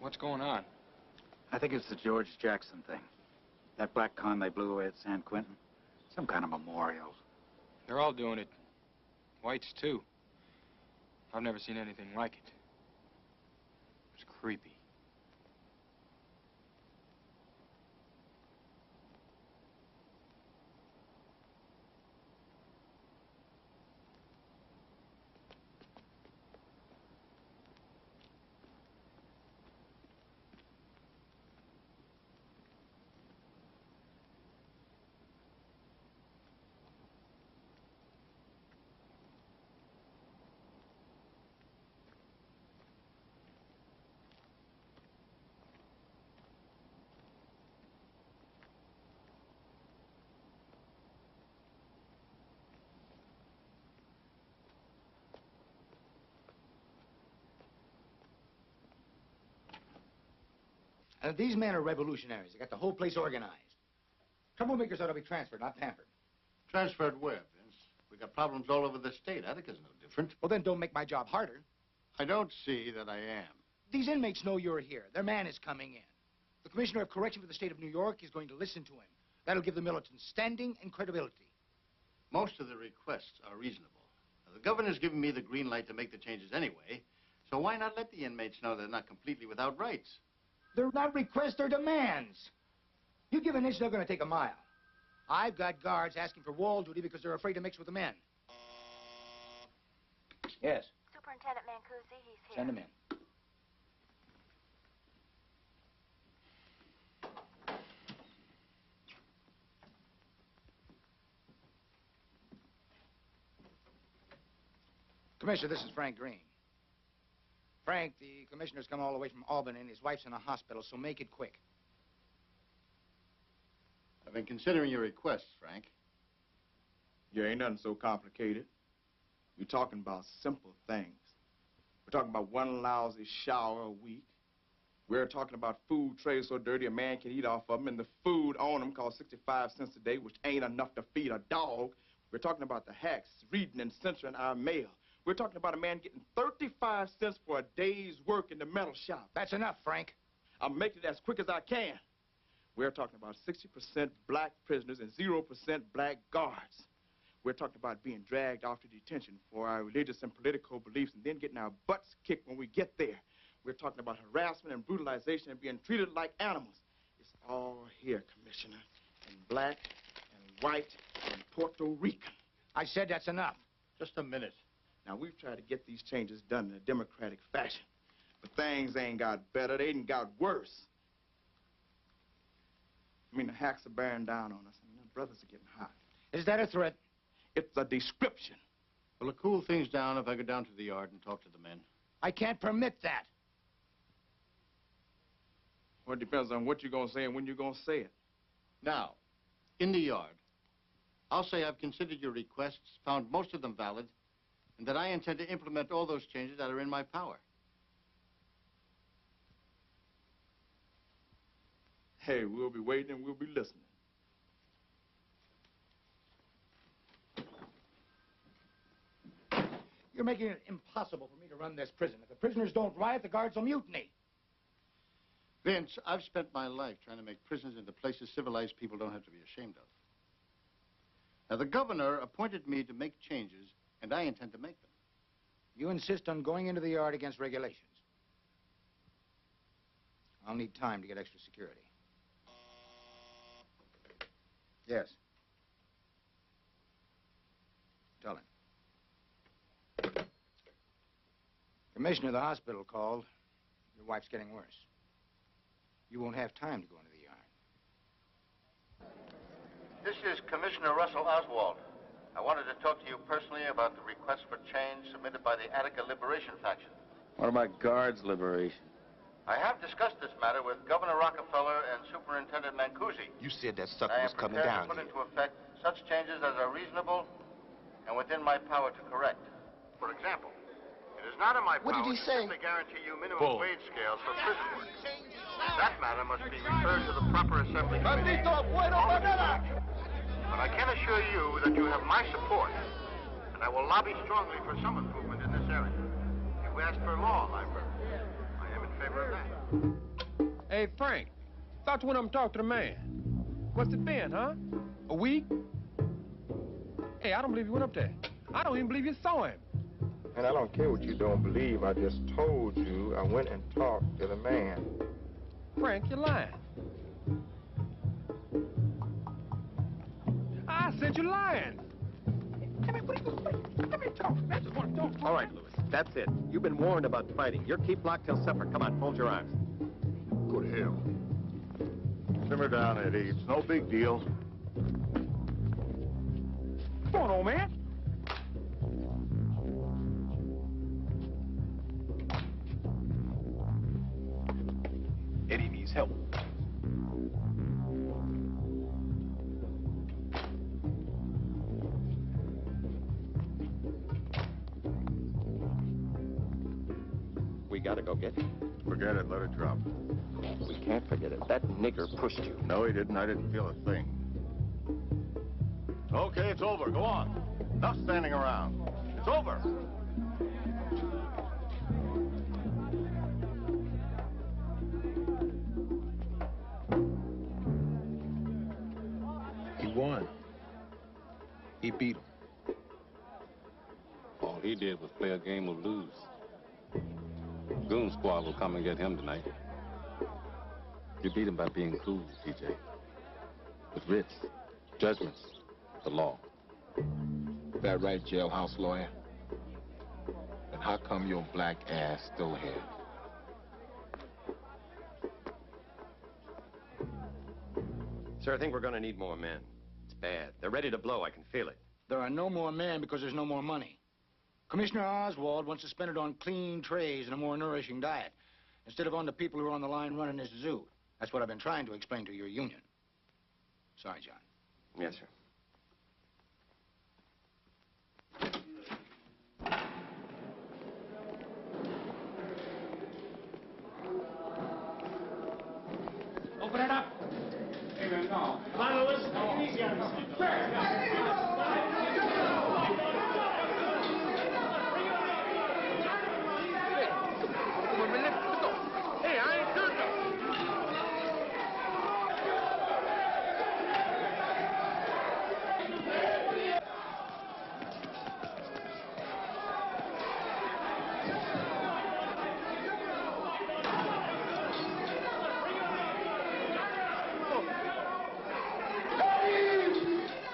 What's going on? I think it's the George Jackson thing. That black con they blew away at San Quentin. Some kind of memorial. They're all doing it. Whites, too. I've never seen anything like it. It's creepy. These men are revolutionaries. They got the whole place organized. Troublemakers ought to be transferred, not pampered. Transferred where, Vince? We got problems all over the state. Attica's no different. Well, then don't make my job harder. I don't see that I am. These inmates know you're here. Their man is coming in. The Commissioner of Correction for the state of New York is going to listen to him. That'll give the militants standing and credibility. Most of the requests are reasonable. Now, the governor's given me the green light to make the changes anyway, so why not let the inmates know they're not completely without rights? They're not requests, they're demands. You give an inch, they're going to take a mile. I've got guards asking for wall duty because they're afraid to mix with the men. Yes. Superintendent Mancusi, he's here. Send him in. Commissioner, this is Frank Green. Frank, the commissioner's come all the way from Albany and his wife's in a hospital, so make it quick. I've been considering your requests, Frank. Yeah, ain't nothing so complicated. We're talking about simple things. We're talking about one lousy shower a week. We're talking about food trays so dirty a man can eat off of them, and the food on them costs 65 cents a day, which ain't enough to feed a dog. We're talking about the hacks reading and censoring our mail. We're talking about a man getting 35 cents for a day's work in the metal shop. That's enough, Frank. I'll make it as quick as I can. We're talking about 60% black prisoners and 0% black guards. We're talking about being dragged off to detention for our religious and political beliefs and then getting our butts kicked when we get there. We're talking about harassment and brutalization and being treated like animals. It's all here, Commissioner, in black and white and Puerto Rican. I said that's enough. Just a minute. Now, we've tried to get these changes done in a democratic fashion, but things ain't got better. They ain't got worse. I mean, the hacks are bearing down on us, and the brothers are getting hot. Is that a threat? It's a description. Will it cool things down if I go down to the yard and talk to the men? I can't permit that. Well, it depends on what you're going to say and when you're going to say it. Now, in the yard, I'll say I've considered your requests, found most of them valid, and that I intend to implement all those changes that are in my power. Hey, we'll be waiting and we'll be listening. You're making it impossible for me to run this prison. If the prisoners don't riot, the guards will mutiny. Vince, I've spent my life trying to make prisons into places civilized people don't have to be ashamed of. Now, the governor appointed me to make changes, and I intend to make them. You insist on going into the yard against regulations. I'll need time to get extra security. Yes. Tell him. Commissioner of the hospital called. Your wife's getting worse. You won't have time to go into the yard. This is Commissioner Russell Oswald. I wanted to talk to you personally about the request for change submitted by the Attica Liberation Faction. What about Guards Liberation? I have discussed this matter with Governor Rockefeller and Superintendent Mancusi. You said that sucker was coming I down am prepared to here. put into effect such changes as are reasonable and within my power to correct. For example, it is not in my power to simply guarantee you minimum wage scales for prison work. That matter must be referred to the proper assembly committee. But I can assure you that you have my support, and I will lobby strongly for some improvement in this area. You asked for law, Library. I am in favor favor of that. Hey, Frank. Thought you went up and talked to the man. What's it been, huh? A week? Hey, I don't believe you went up there. I don't even believe you saw him. And I don't care what you don't believe. I just told you I went and talked to the man. Frank, you're lying. I said you're lying. Let me talk. I just want to talk. All right, Lewis. That's it. You've been warned about fighting. You're keep locked till supper. Come on, fold your arms. Good hell. Simmer down, Eddie. It's no big deal. Come on, old man. Eddie needs help. We gotta go get him. Forget it. Let it drop. We can't forget it. That nigger pushed you. No, he didn't. I didn't feel a thing. Okay, it's over. Go on. Enough standing around. It's over. He won. He beat him. All he did was play a game of lose. Goon Squad will come and get him tonight. You beat him by being cool, TJ. With writs, judgments, the law. That right, jailhouse lawyer? And how come your black ass still here? Sir, I think we're gonna need more men. It's bad. They're ready to blow. I can feel it. There are no more men because there's no more money. Commissioner Oswald wants to spend it on clean trays and a more nourishing diet, instead of on the people who are on the line running this zoo. That's what I've been trying to explain to your union. Sorry, John. Yes, sir. Open it up. Hey, man, no. Come on, Lewis. Take it easy on us. Sir. Hey, I ain't done nothing.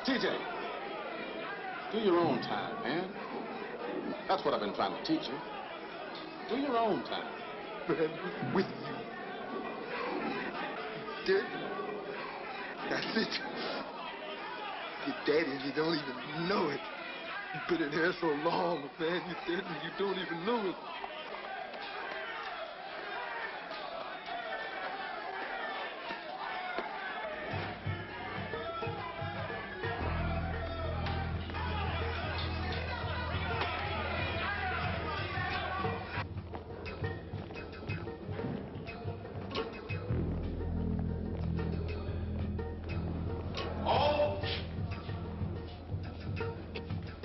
TJ, do your own time, man. That's what I've been trying to teach you. Do your own time. But I'm with you. Dead? That's it. Your daddy and you don't even know it. You've been in here so long, man. You're dead and you don't even know it.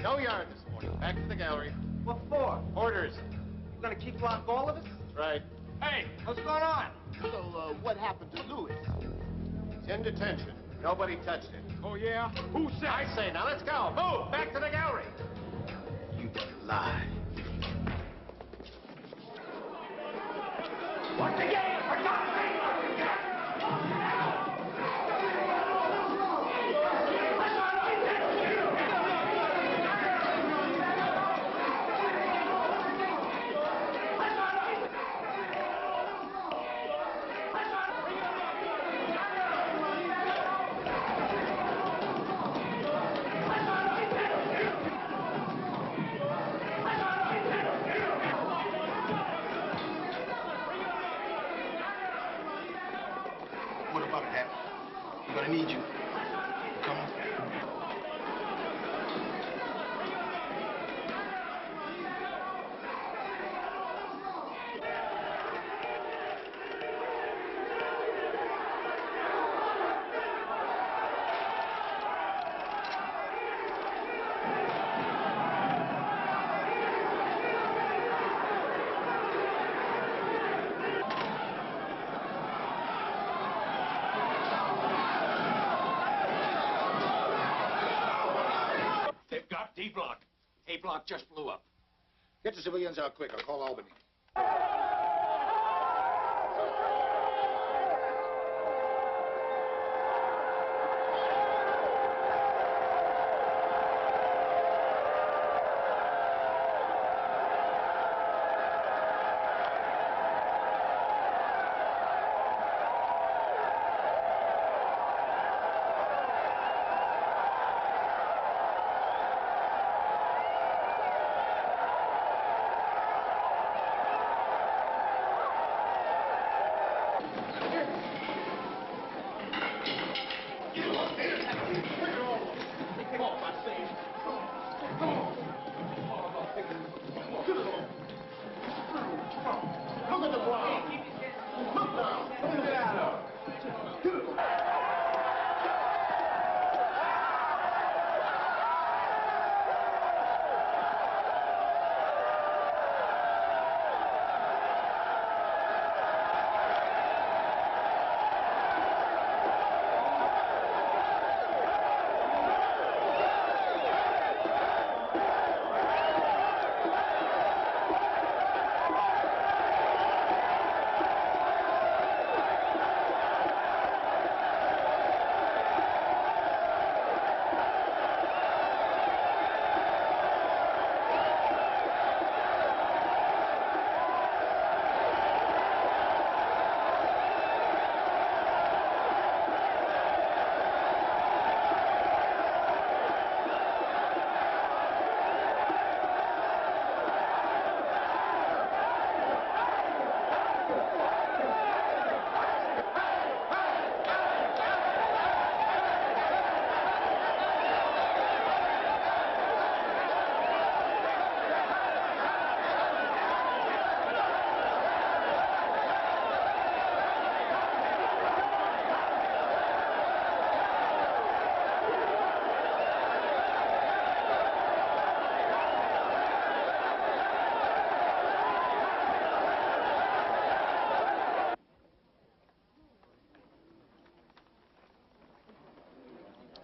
No yarn this morning. Back to the gallery. What for? Orders. You gonna keep locked all of us? Right. Hey, what's going on? So, what happened to Lewis? It's in detention. Nobody touched it. Oh, yeah? Who said? I say, now let's go. Move! Back to the gallery. You lie. What's the game? For God's sake, what's the game? What about that? I'm gonna need you. Come on. clock just blew up. Get the civilians out quick. I'll call Albany.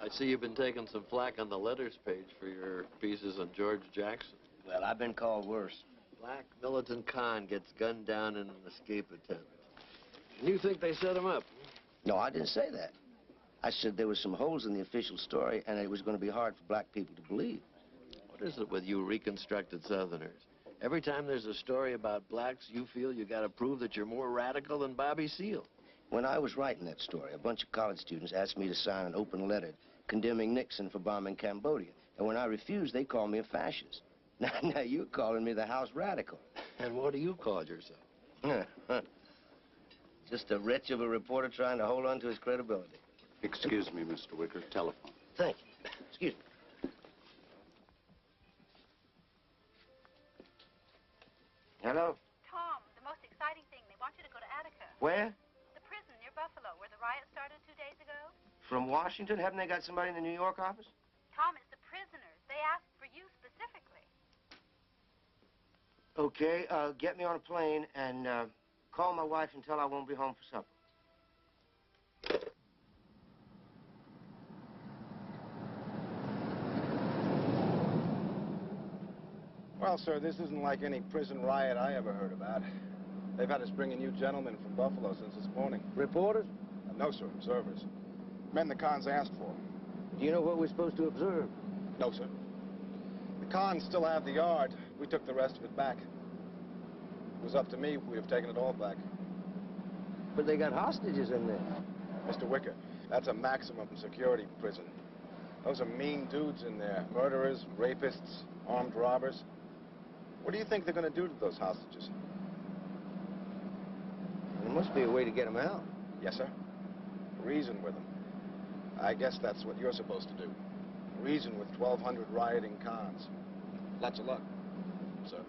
I see you've been taking some flack on the letters page for your pieces on George Jackson. Well, I've been called worse. Black militant con gets gunned down in an escape attempt. And you think they set him up? No, I didn't say that. I said there were some holes in the official story, and it was going to be hard for black people to believe. What is it with you reconstructed Southerners? Every time there's a story about blacks, you feel you got to prove that you're more radical than Bobby Seale. When I was writing that story, a bunch of college students asked me to sign an open letter condemning Nixon for bombing Cambodia. And when I refused, they called me a fascist. Now you're calling me the House Radical. And what do you call yourself? Just a wretch of a reporter trying to hold on to his credibility. Excuse me, Mr. Wicker. Telephone. Thank you. Excuse me. Hello? Tom, the most exciting thing, they want you to go to Attica. Where? The prison near Buffalo, where the riot started 2 days ago. From Washington? Haven't they got somebody in the New York office? Tom, it's the prisoners. They asked for you specifically. Okay, get me on a plane and call my wife and tell her I won't be home for supper. Well, sir, this isn't like any prison riot I ever heard about. They've had us bringing you gentlemen from Buffalo since this morning. Reporters? No, sir, observers. Men the cons asked for. Do you know what we're supposed to observe? No, sir. The cons still have the yard. We took the rest of it back. If it was up to me, we'd have taken it all back. But they got hostages in there. Mr. Wicker, that's a maximum security prison. Those are mean dudes in there. Murderers, rapists, armed robbers. What do you think they're going to do to those hostages? There must be a way to get them out. Yes, sir. Reason with them. I guess that's what you're supposed to do. Reason with 1,200 rioting cons. Lots of luck, sir.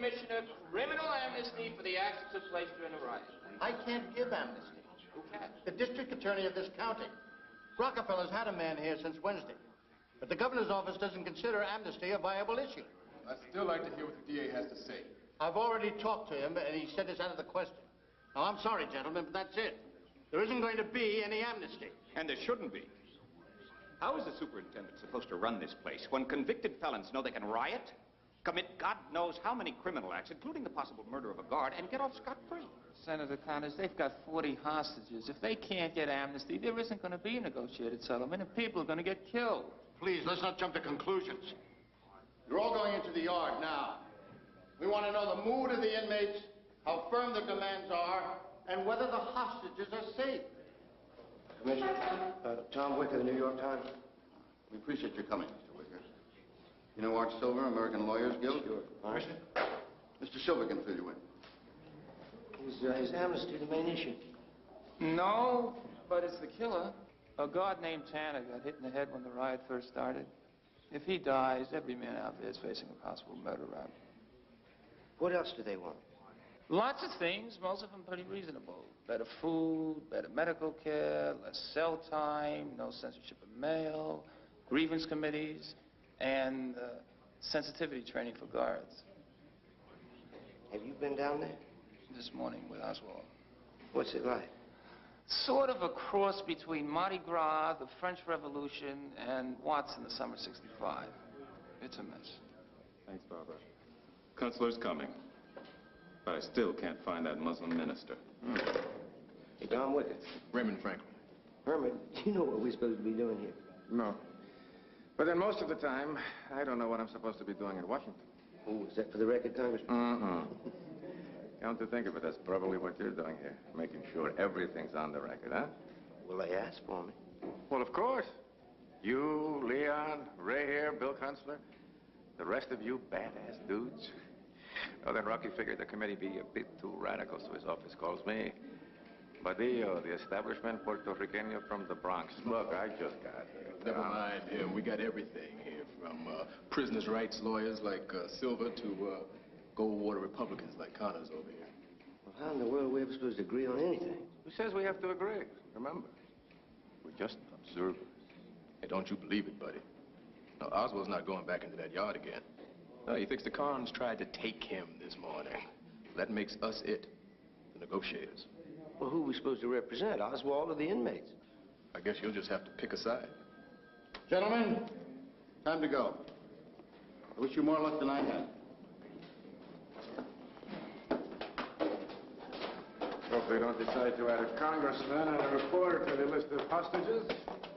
Commissioner, criminal amnesty for the acts that took place during the riot. I can't give amnesty. Who can? The district attorney of this county. Rockefeller's had a man here since Wednesday. But the governor's office doesn't consider amnesty a viable issue. I'd still like to hear what the DA has to say. I've already talked to him, and he said it's out of the question. Now, I'm sorry, gentlemen, but that's it. There isn't going to be any amnesty. And there shouldn't be. How is the superintendent supposed to run this place when convicted felons know they can riot, commit God knows how many criminal acts, including the possible murder of a guard, and get off scot-free? Senator Connors, they've got 40 hostages. If they can't get amnesty, there isn't going to be a negotiated settlement, and people are going to get killed. Please, let's not jump to conclusions. You're all going into the yard now. We want to know the mood of the inmates, how firm their demands are, and whether the hostages are safe. Commissioner, Tom Wicker, the New York Times. We appreciate your coming, Mr. Wicker. You know Art Silver, American Lawyers Guild? Sure. Commissioner? Mr. Silver can fill you in. Is amnesty the main issue? No, but it's the killer. A guard named Tanner got hit in the head when the riot first started. If he dies, every man out there is facing a possible murder rap. What else do they want? Lots of things, most of them pretty reasonable. Better food, better medical care, less cell time, no censorship of mail, grievance committees, and sensitivity training for guards. Have you been down there? This morning with Oswald. What's it like? Sort of a cross between Mardi Gras, the French Revolution, and Watts in the summer of '65. It's a mess. Thanks, Barbara. Consular's coming. But I still can't find that Muslim minister. Hey, Tom Wicker. Raymond Franklin. Herman, do you know what we're supposed to be doing here? No. But then most of the time, I don't know what I'm supposed to be doing in Washington. Oh, is that for the record, Congressman? Come to think of it, that's probably what you're doing here. Making sure everything's on the record, huh? Well, they asked for me. Well, of course. You, Leon, Ray here, Bill Kunstler. The rest of you badass dudes. Well, then Rocky figured the committee be a bit too radical, so his office calls me. Badillo, the establishment Puerto Riqueño from the Bronx. Look, I just got here. Never mind him. We got everything here, from prisoners' rights lawyers like Silver to Goldwater Republicans like Connors over here. Well, how in the world are we ever supposed to agree on anything? Who says we have to agree? Remember, we're just observers. Hey, don't you believe it, buddy. No, Oswald's not going back into that yard again. No, he thinks the cons tried to take him this morning. That makes us it, the negotiators. Well, who are we supposed to represent, Oswald or the inmates? I guess you'll just have to pick a side. Gentlemen, time to go. I wish you more luck than I had. Hope they don't decide to add a congressman and a reporter to the list of hostages.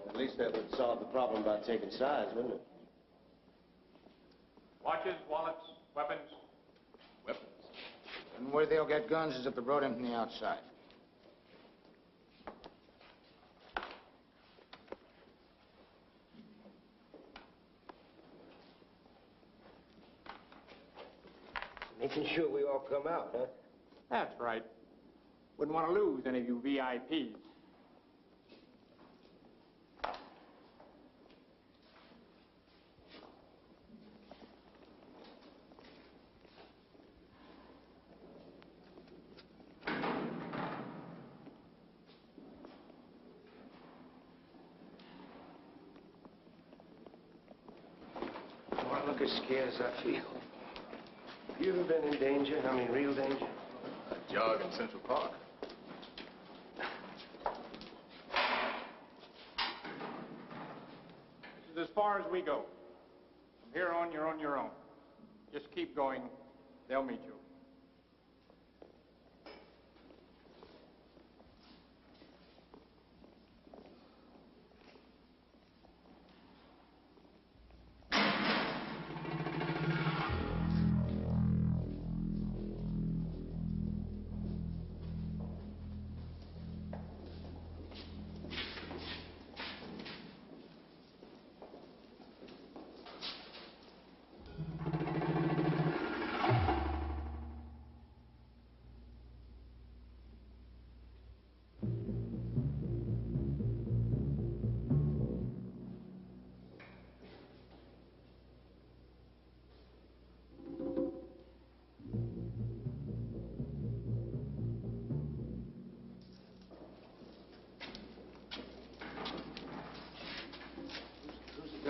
At least that would solve the problem about taking sides, wouldn't it? Watches, wallets, weapons. Weapons? And where they'll get guns is if they're brought in from the outside. Making sure we all come out, huh? That's right. Wouldn't want to lose any of you VIPs. I look as scared as I feel. You ever been in danger? I mean, real danger? A jog in Central Park. This is as far as we go. From here on, you're on your own. Just keep going. They'll meet you.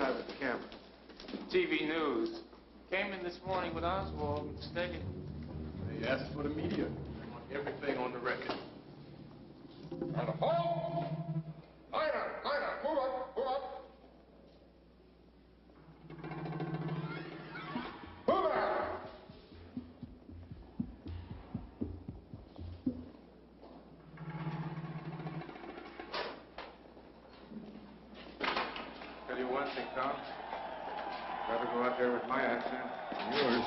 inside with the camera? TV news. Came in this morning with Oswald mistaken. They asked for the media. They want everything on the record. On the hall! Line up, move up, move up. Move out! Tell you one thing, Tom. I'd rather go out there with my accent than yours.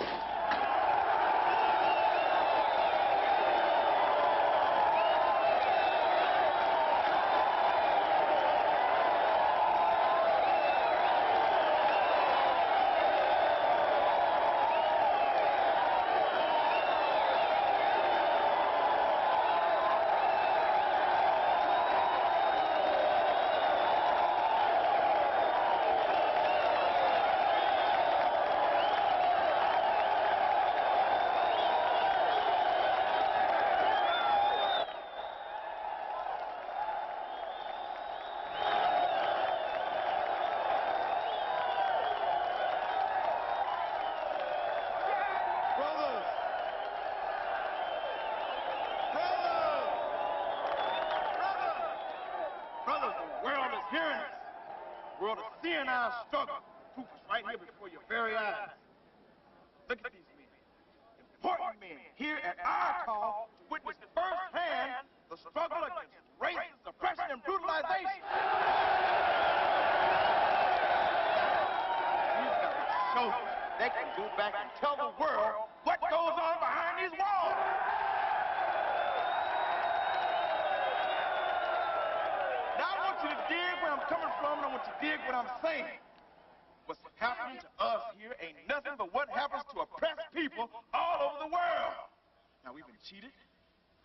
Struggle. Proof is right here before your very eyes. Look at these men. Important men here at our call to witness firsthand the struggle against racist oppression and brutalization. These guys show they can go back and tell the world what goes on behind these walls. Now I want you to dig where I'm coming from, and I want you to dig what I'm saying. What's happening to us here ain't nothing but what happens to oppressed people all over the world. Now, we've been cheated,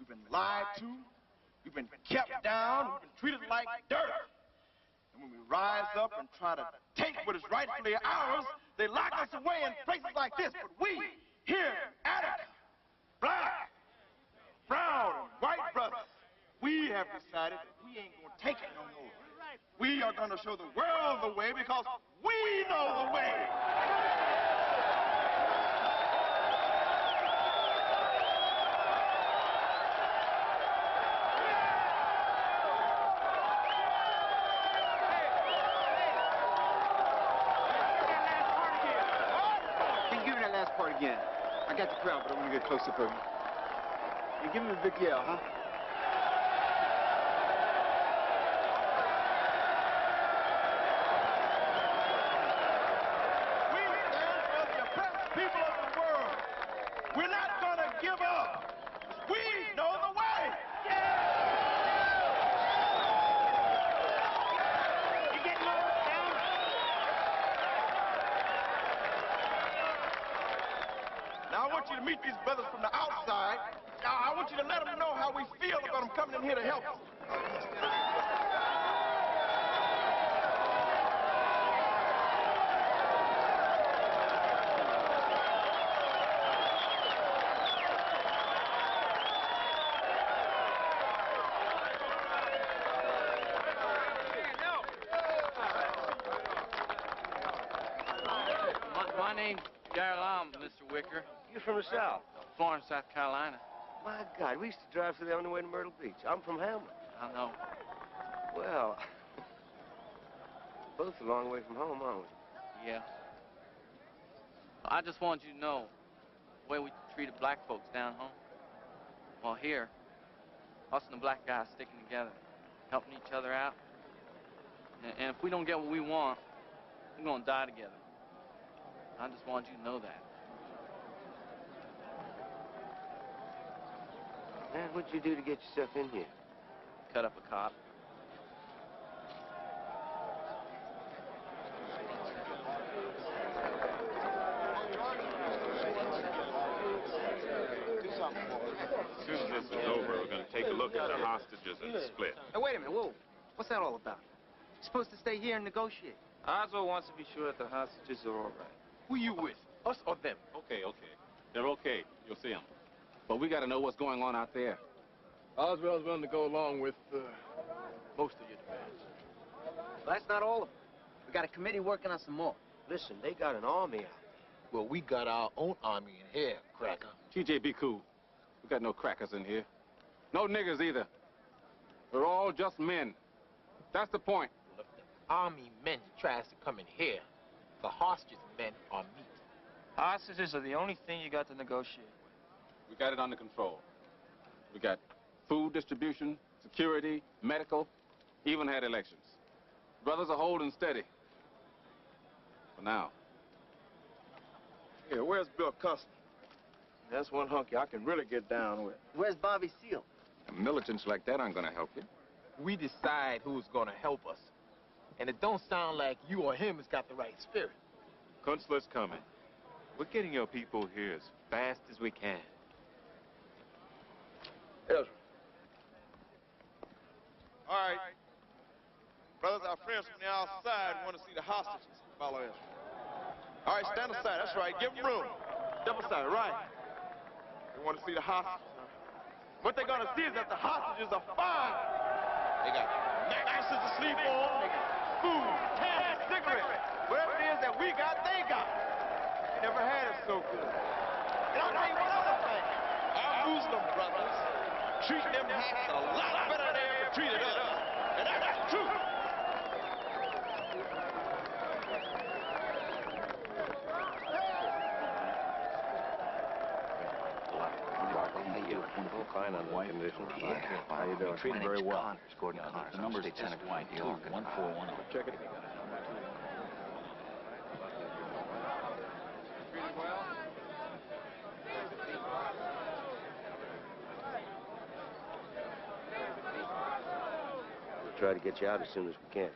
we've been lied to, we've been kept down, we've been treated like dirt. And when we rise up and try to take what is rightfully ours, they lock us away in places like this. But we, here in Attica, black, brown, and white brothers, we have decided that we ain't gonna take it no more. We are gonna show the world the way because we know the way. Can you give me that last part again? I got the crowd, but I want to get close up of you. You give me a big yell, huh? We're not gonna give up. We know the way. You getting all down? Now I want you to meet these brothers from the outside. I want you to let them know how we feel about them coming in here to help us. My name's darrow, Mr. Wicker. You're from the South? Florence, South Carolina. My God, we used to drive through there on the way to Myrtle Beach. I'm from Hamlet. I know. Well, both a long way from home, aren't we? Yeah. I just want you to know the way we treated black folks down home. Well, here, us and the black guys sticking together, helping each other out. And if we don't get what we want, we're gonna die together. I just want you to know that. Man, what'd you do to get yourself in here? Cut up a cop. As soon as this is over, we're going to take a look at the hostages and the split. Hey, wait a minute, whoa. What's that all about? You're supposed to stay here and negotiate. Oswald wants to be sure that the hostages are all right. Who you with, us or them? Okay. They're okay. You'll see them. But we got to know what's going on out there. Oswald's willing to go along with most of your demands. Well, that's not all of them. We We got a committee working on some more. Listen, they got an army out there. Well, we got our own army in here, cracker. TJ, be cool. We got no crackers in here. No niggers either. We're all just men. That's the point. Well, if the army men tries to come in here, the hostage men are meat. Hostages are the only thing you got to negotiate. We got it under control. We got food distribution, security, medical, even had elections. Brothers are holding steady. For now. Yeah, where's Bill Constable? That's one hunky I can really get down with. Where's Bobby Seale? Militants like that aren't going to help you. We decide who's gonna help us. And it don't sound like you or him has got the right spirit. Consular's coming. We're getting your people here as fast as we can. Ezra. All right. Brothers, our friends from the outside want to see the hostages. Follow Ezra. All right, stand aside. That's right. Give them room. Step aside, right. They want to see the hostages. What they're going to see is that the hostages are fine. They got mattresses to sleep on. They got food, candy, cigarettes. Whatever it is that we got, they got. They never had it so good. And I'll tell you one other thing. Our Muslim brothers treat them hats a lot better than they ever treated us. And that's true. Fine on the conditions. Yeah. How you doing? Treated very well. Gordon Connors. The number's 141. Check it. We'll try to get you out as soon as we can.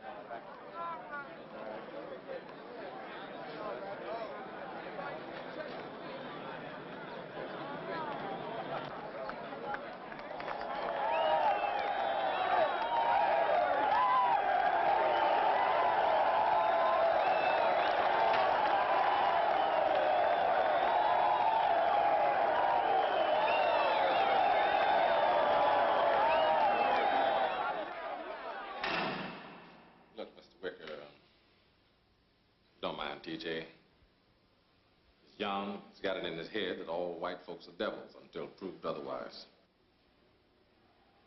TJ. He's young, he's got it in his head that all white folks are devils until proved otherwise.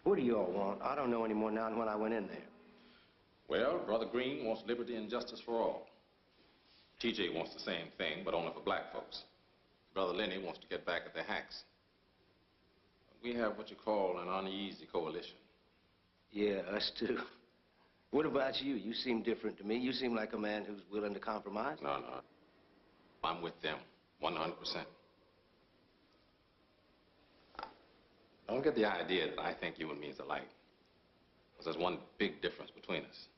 What do you all want? I don't know any more now than when I went in there. Well, Brother Green wants liberty and justice for all. TJ wants the same thing, but only for black folks. Brother Lenny wants to get back at the hacks. We have what you call an uneasy coalition. Yeah, us too. What about you? You seem different to me. You seem like a man who's willing to compromise. No. I'm with them, 100%. Don't get the idea that I think you and me is alike. Because there's one big difference between us.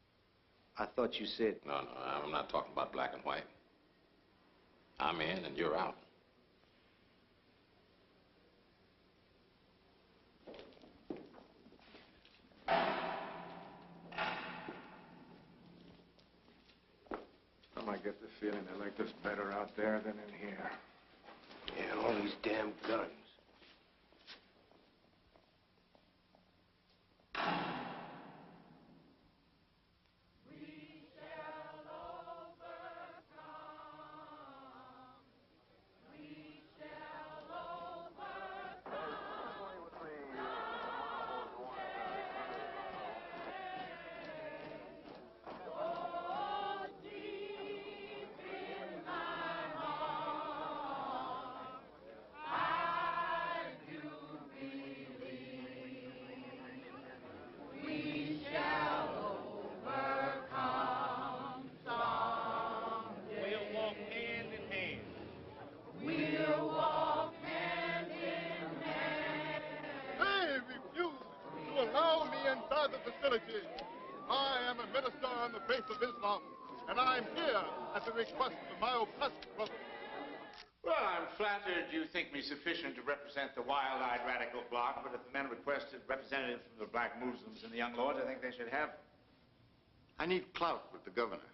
I thought you said... No, I'm not talking about black and white. I'm in and you're out. I might get the feeling they like this better out there than in here. Yeah, all these damn guns. I am a minister on the faith of Islam, and I'm here at the request of my oppressed brother. Well, I'm flattered you think me sufficient to represent the wild-eyed radical bloc, but if the men requested representatives from the black Muslims and the young lords, I think they should have them. I need clout with the governor.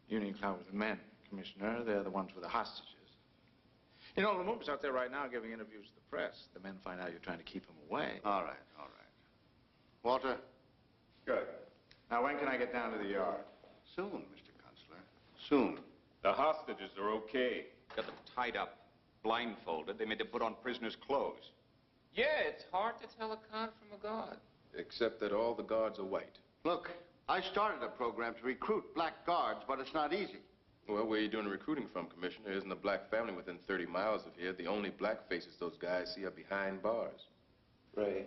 You need clout with the men, Commissioner. They're the ones with the hostages. You know, Lumumba's out there right now giving interviews to the press. The men find out you're trying to keep him away. All right. Walter? Good. Now, when can I get down to the yard? Soon, Mr. Consular. Soon. The hostages are okay. Got them tied up, blindfolded. They made them put on prisoners' clothes. Yeah, it's hard to tell a con from a god. Except that all the guards are white. Look, I started a program to recruit black guards, but it's not easy. Well, where are you doing the recruiting from, Commissioner? There isn't a black family within 30 miles of here. The only black faces those guys see are behind bars. Ray,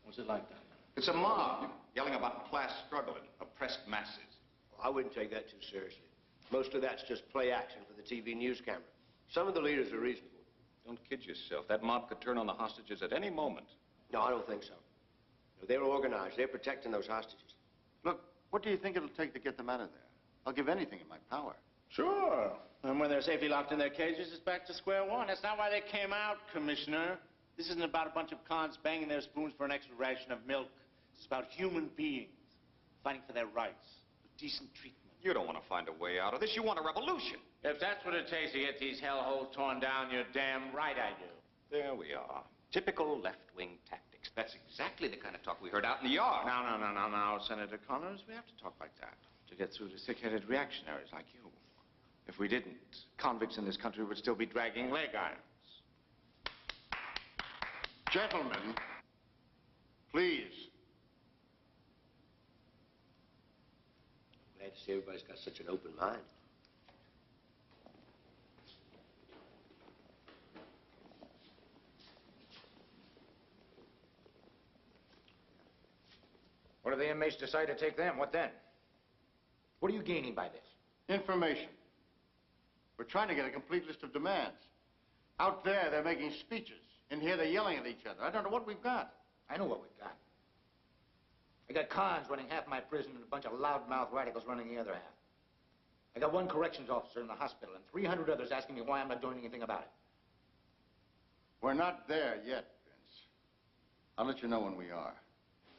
what's it like down there? It's a mob, yelling about class struggle and oppressed masses. I wouldn't take that too seriously. Most of that's just play action for the TV news camera. Some of the leaders are reasonable. Don't kid yourself. That mob could turn on the hostages at any moment. No, I don't think so. No, they're organized. They're protecting those hostages. Look, what do you think it'll take to get them out of there? I'll give anything in my power. Sure. And when they're safely locked in their cages, it's back to square one. That's not why they came out, Commissioner. This isn't about a bunch of cons banging their spoons for an extra ration of milk. It's about human beings fighting for their rights, decent treatment. You don't want to find a way out of this. You want a revolution. If that's what it takes to get these hellholes torn down, you're damn right I do. There we are. Typical left-wing tactics. That's exactly the kind of talk we heard out in the yard. No, Senator Connors. We have to talk like that to get through to thick-headed reactionaries like you. If we didn't, convicts in this country would still be dragging leg irons. Gentlemen, please. Glad to see everybody's got such an open mind. What if the inmates decide to take them? What then? What are you gaining by this? Information. We're trying to get a complete list of demands. Out there, they're making speeches. In here, they're yelling at each other. I don't know what we've got. I know what we've got. I got cons running half my prison and a bunch of loudmouth radicals running the other half. I got one corrections officer in the hospital and 300 others asking me why I'm not doing anything about it. We're not there yet, Vince. I'll let you know when we are.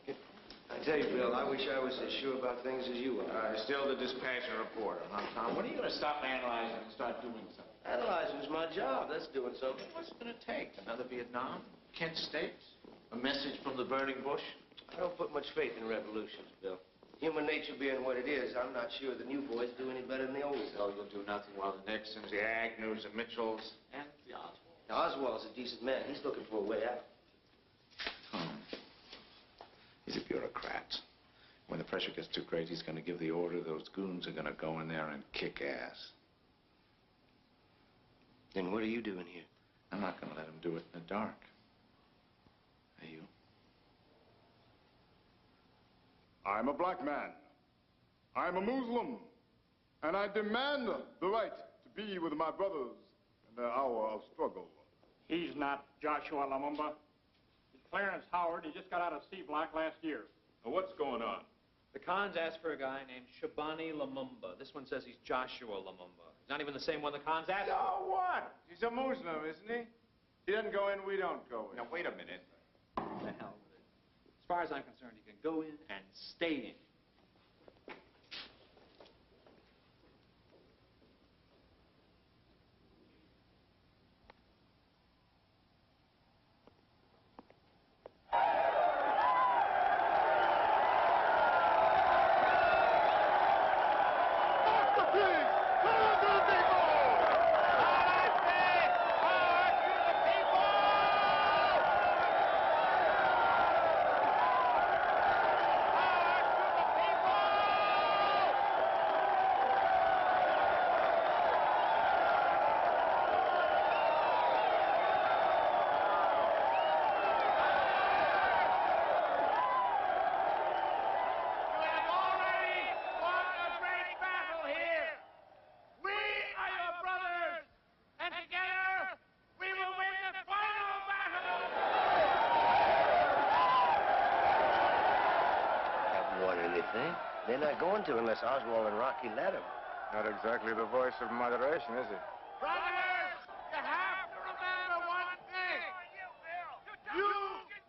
I tell you, Bill, I wish I was as sure about things as you are. Still the dispassionate reporter, huh, Tom? When are you going to stop analyzing and start doing something? Analyzing's my job. That's doing something. What's it going to take? Another Vietnam? Kent State? A message from the burning bush? I don't put much faith in revolutions, Bill. Human nature being what it is, I'm not sure the new boys do any better than the old So you'll do nothing while the Nixons, the Agnews, the Mitchells, and the Oswald. Now, Oswald's a decent man. He's looking for a way out. He's a bureaucrat. When the pressure gets too great, he's going to give the order. Those goons are going to go in there and kick ass. Then what are you doing here? I'm not going to let him do it in the dark. Are you? I'm a black man. I'm a Muslim. And I demand the right to be with my brothers in their hour of struggle. He's not Joshua Lumumba. He's Clarence Howard. He just got out of C Block last year. Now, what's going on? The cons asked for a guy named Shabani Lumumba. This one says he's Joshua Lumumba. He's not even the same one the cons asked for. So what? He's a Muslim, isn't he? He doesn't go in, we don't go in. Now, wait a minute. The hell with it. As far as I'm concerned, you can go in and stay in. They're not going to unless Oswald and Rocky let them. Not exactly the voice of moderation, is it? Brothers, you have to remember one thing. You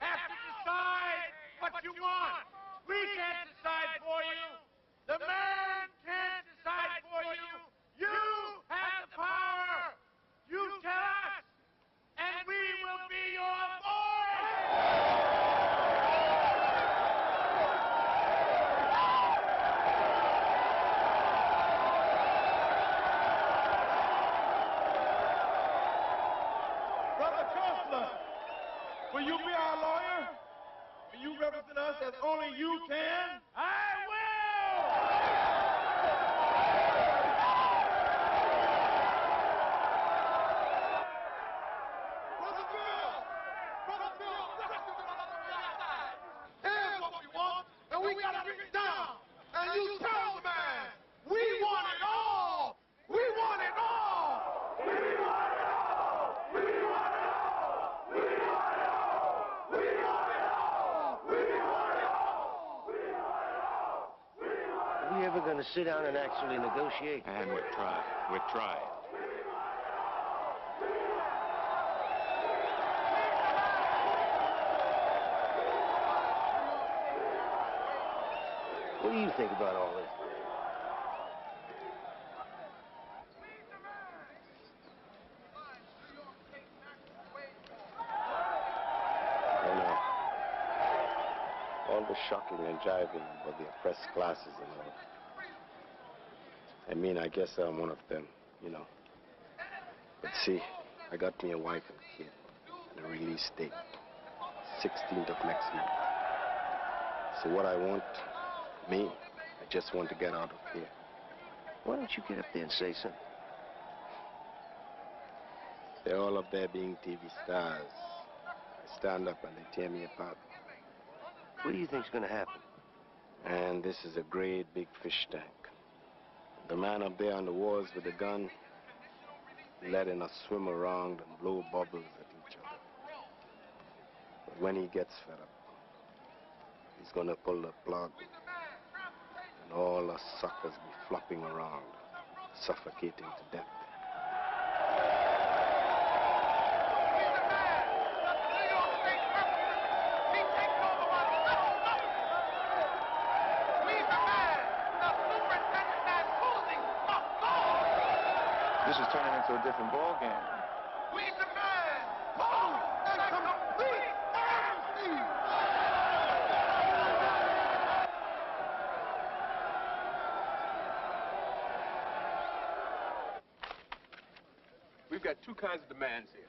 have to decide what you want. We can't decide for you. The man can't decide for you. You have the power. You tell us, and we will be your voice. only you can. I will! Here's what we want, and we gotta bring it down. And you tell the man, we want it all. We want it all. We want it all. We want it all. We want it all. We want it all. We want it all. We want it all. Are we ever going to sit down and actually negotiate? And we're trying. We're trying. What do you think about all this? I know. All the shocking and jiving about the oppressed classes and all. I mean, I guess I'm one of them, you know. But see, I got me a wife and kid, and a release date, 16th of next month. So what I want, me, I just want to get out of here. Why don't you get up there and say something? They're all up there being TV stars. I stand up and they tear me apart. What do you think's going to happen? And this is a great big fish tank. The man up there on the walls with the gun, letting us swim around and blow bubbles at each other. But when he gets fed up, he's going to pull the plug. And all us suckers be flopping around, suffocating to death. This is turning into a different ball game. We demand full and complete amnesty! We've got two kinds of demands here.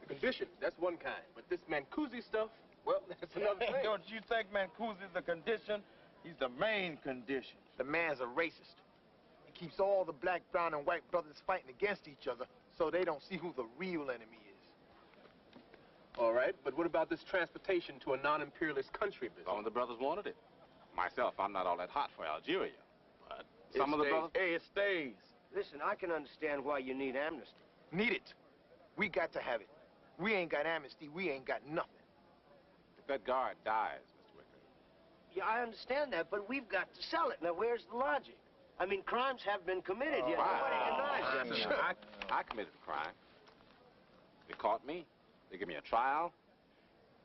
The conditions, that's one kind. But this Mancusi stuff, well, that's another thing. Don't you think Mancusi's the condition? He's the main condition. The man's a racist. He keeps all the black, brown, and white brothers fighting against each other so they don't see who the real enemy is. All right, but what about this transportation to a non-imperialist country business? Some of the brothers wanted it. Myself, I'm not all that hot for Algeria. But some of the brothers... Hey, it stays. Listen, I can understand why you need amnesty. Need it. We got to have it. We ain't got amnesty. We ain't got nothing. If that guard dies, Mr. Wicker... Yeah, I understand that, but we've got to sell it. Now, where's the logic? I mean, crimes have been committed here. Nobody denies that. I committed a crime. They caught me. They gave me a trial.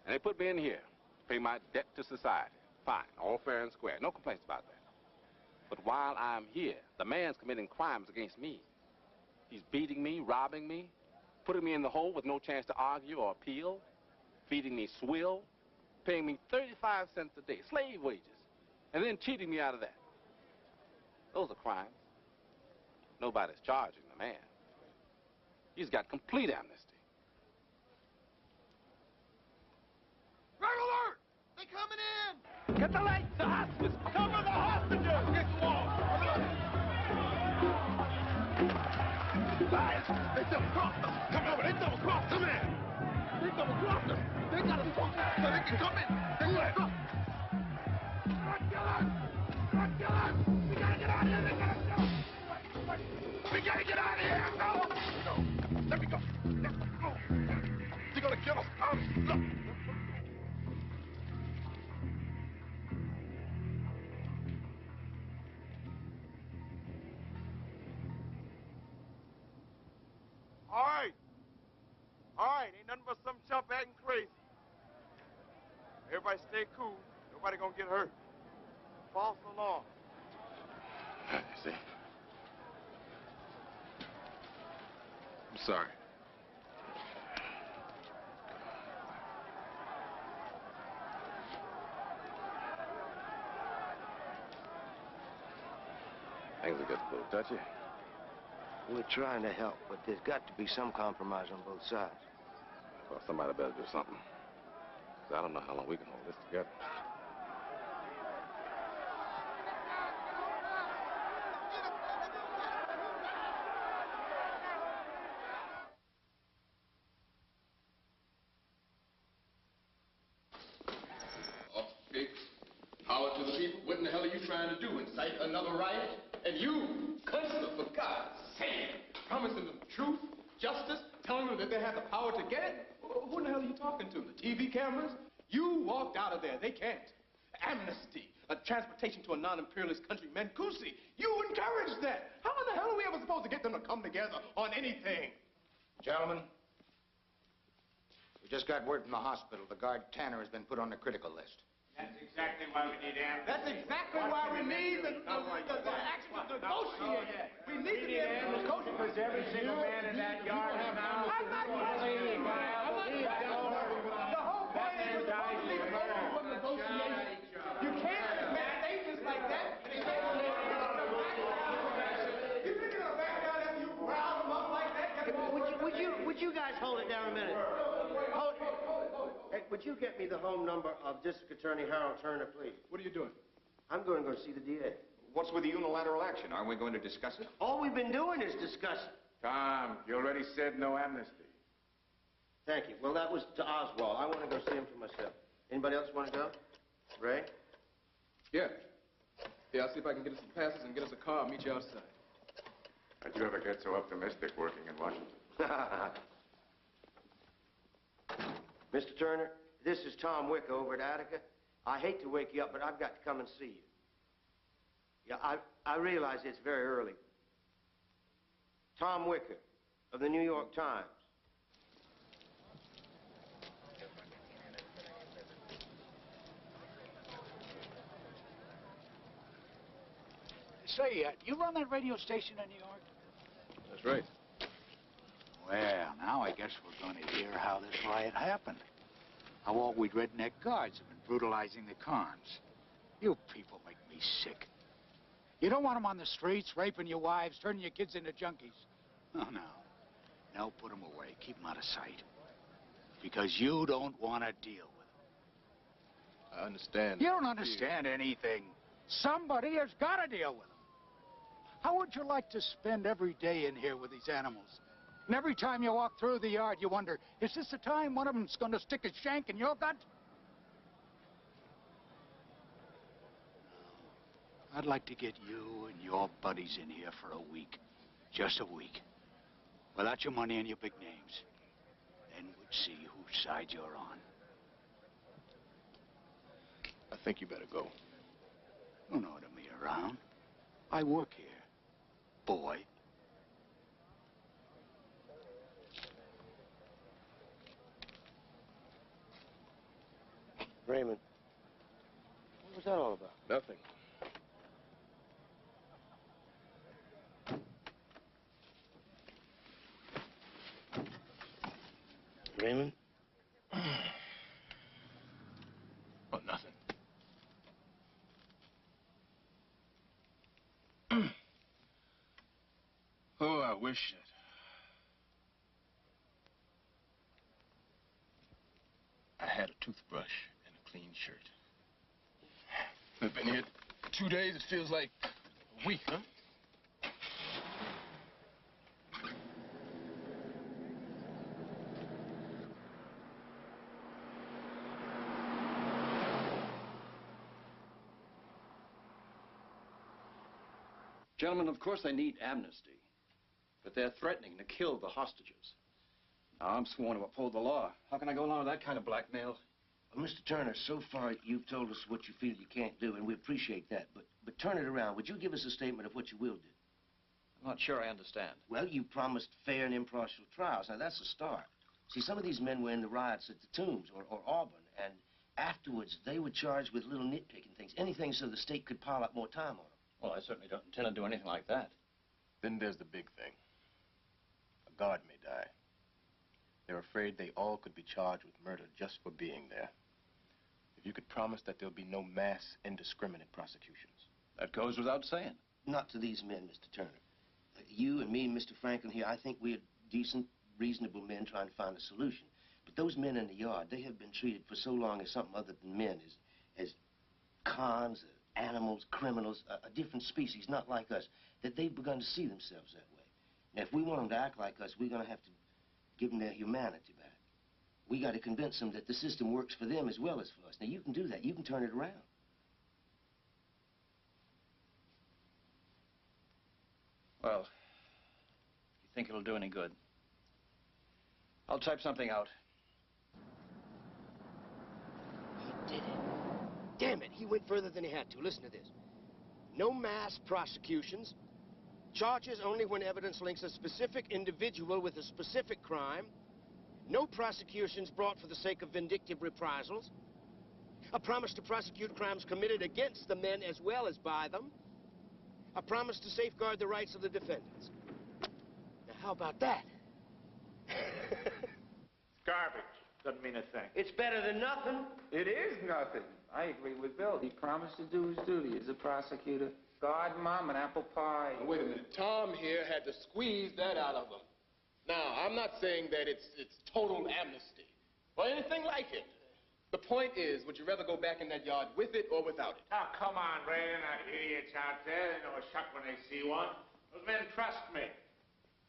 And they put me in here to pay my debt to society. Fine, all fair and square. No complaints about that. But while I'm here, the man's committing crimes against me. He's beating me, robbing me, putting me in the hole with no chance to argue or appeal, feeding me swill, paying me 35 cents a day, slave wages, and then cheating me out of that. Those are crimes. Nobody's charging the man. He's got complete amnesty. Red alert! They coming in! Get the lights, the hostages! Cover the hostages! Get the wall! Guys, they double-crossed us! Come over, they double-crossed us! Come in! They double-crossed us! They got us fucked so they can come in! They let us! We gotta get out of here! They got us! We gotta get out of here! No! Let me go! No! They're gonna kill us! Look! All right, ain't nothing but some chump acting crazy. Everybody stay cool. Nobody gonna get hurt. False alarm. See? I'm sorry. Things will get a little touchy. We're trying to help, but there's got to be some compromise on both sides. Well, somebody better do something. 'Cause I don't know how long we can hold this together. trying to do? Incite another riot? And you, Constable, for God's sake, promising them truth, justice, telling them that they have the power to get it? Who in the hell are you talking to? The TV cameras? You walked out of there. They can't. Amnesty, a transportation to a non-imperialist country, Mancusi. You encouraged that. How in the hell are we ever supposed to get them to come together on anything? Gentlemen, we just got word from the hospital. The guard Tanner has been put on the critical list. That's exactly why we need amnesty. That's exactly why we need the action to negotiate. We need to be able to negotiate. Because every single man in that yard is now... I'm not negotiating. The whole point is we're supposed to leave it open for negotiation. You can't make statements like that. You think you're going to back down after you rile them up like that? Would you guys hold it down a minute? Hey, would you get me the home number of District Attorney Harold Turner, please? What are you doing? I'm going to go see the DA. What's with the unilateral action? Aren't we going to discuss it? All we've been doing is discussing. Tom, you already said no amnesty. Thank you. Well, that was to Oswald. I want to go see him for myself. Anybody else want to go? Ray? Yeah. Yeah, I'll see if I can get us some passes and get us a car. I'll meet you outside. How'd you ever get so optimistic working in Washington? Mr. Turner, this is Tom Wick over at Attica. I hate to wake you up, but I've got to come and see you. Yeah, I realize it's very early. Tom Wicker of the New York Times. Say, you run that radio station in New York? That's right. Well, now I guess we're going to hear how this riot happened. How all we redneck guards have been brutalizing the cons. You people make me sick. You don't want them on the streets, raping your wives, turning your kids into junkies. Oh, no. No, put them away. Keep them out of sight. Because you don't want to deal with them. I understand. You don't understand anything. Somebody has got to deal with them. How would you like to spend every day in here with these animals? And every time you walk through the yard, you wonder, is this the time one of them's going to stick a shank in your gut? I'd like to get you and your buddies in here for a week. Just a week. Without your money and your big names. Then we'd see whose side you're on. I think you better go. Don't order me around. I work here, boy. Raymond, what was that all about? Nothing. Raymond? Oh, nothing. Oh, I wish that I had a toothbrush and a clean shirt. I've been here 2 days. It feels like a week, huh? Gentlemen, of course they need amnesty, but they're threatening to kill the hostages. Now, I'm sworn to uphold the law. How can I go along with that kind of blackmail? Well, Mr. Turner, so far you've told us what you feel you can't do, and we appreciate that. But turn it around. Would you give us a statement of what you will do? I'm not sure I understand. Well, you promised fair and impartial trials. Now, that's a start. See, some of these men were in the riots at the Tombs or Auburn, and afterwards they were charged with little nitpicking things, anything so the state could pile up more time on them. Well, I certainly don't intend to do anything like that. Then there's the big thing. A guard may die. They're afraid they all could be charged with murder just for being there. If you could promise that there'll be no mass, indiscriminate prosecutions. That goes without saying. Not to these men, Mr. Turner. You and me and Mr. Franklin here, I think we're decent, reasonable men trying to find a solution. But those men in the yard, they have been treated for so long as something other than men, as cons, animals, criminals, a different species, not like us, that they've begun to see themselves that way. Now, if we want them to act like us, we're going to have to give them their humanity back. We got to convince them that the system works for them as well as for us. Now, you can do that. You can turn it around. Well, if you think it'll do any good, I'll type something out. He did it. Damn it, he went further than he had to. Listen to this. No mass prosecutions. Charges only when evidence links a specific individual with a specific crime. No prosecutions brought for the sake of vindictive reprisals. A promise to prosecute crimes committed against the men as well as by them. A promise to safeguard the rights of the defendants. Now, how about that? Garbage. Doesn't mean a thing. It's better than nothing. It is nothing. I agree with Bill. He promised to do his duty as a prosecutor. God, Mom, and apple pie. Now, wait a minute. Tom here had to squeeze that out of him. Now, I'm not saying that it's total amnesty or anything like it. The point is, would you rather go back in that yard with it or without it? Oh, come on, Ray. They're not idiots out there. They know a shot when they see one. Those men trust me.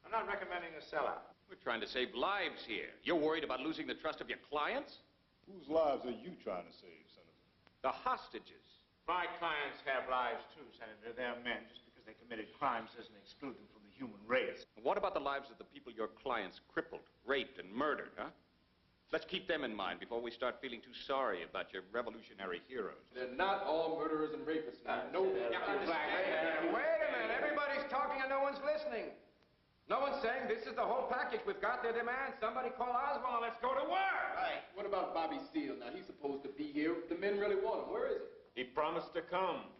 I'm not recommending a sellout. We're trying to save lives here. You're worried about losing the trust of your clients? Whose lives are you trying to save, Senator? The hostages. My clients have lives too, Senator. They're men. Just because they committed crimes doesn't exclude them from the human race. What about the lives of the people your clients crippled, raped, and murdered, huh? Let's keep them in mind before we start feeling too sorry about your revolutionary heroes. They're not all murderers and rapists. No. Wait a minute. Everybody's talking and no one's listening. No one's saying this is the whole package. We've got their demands. Somebody call Oswald. Let's go to work. Right. What about Bobby Seale? Now, he's supposed to be here. The men really want him. Where is he? He promised to come.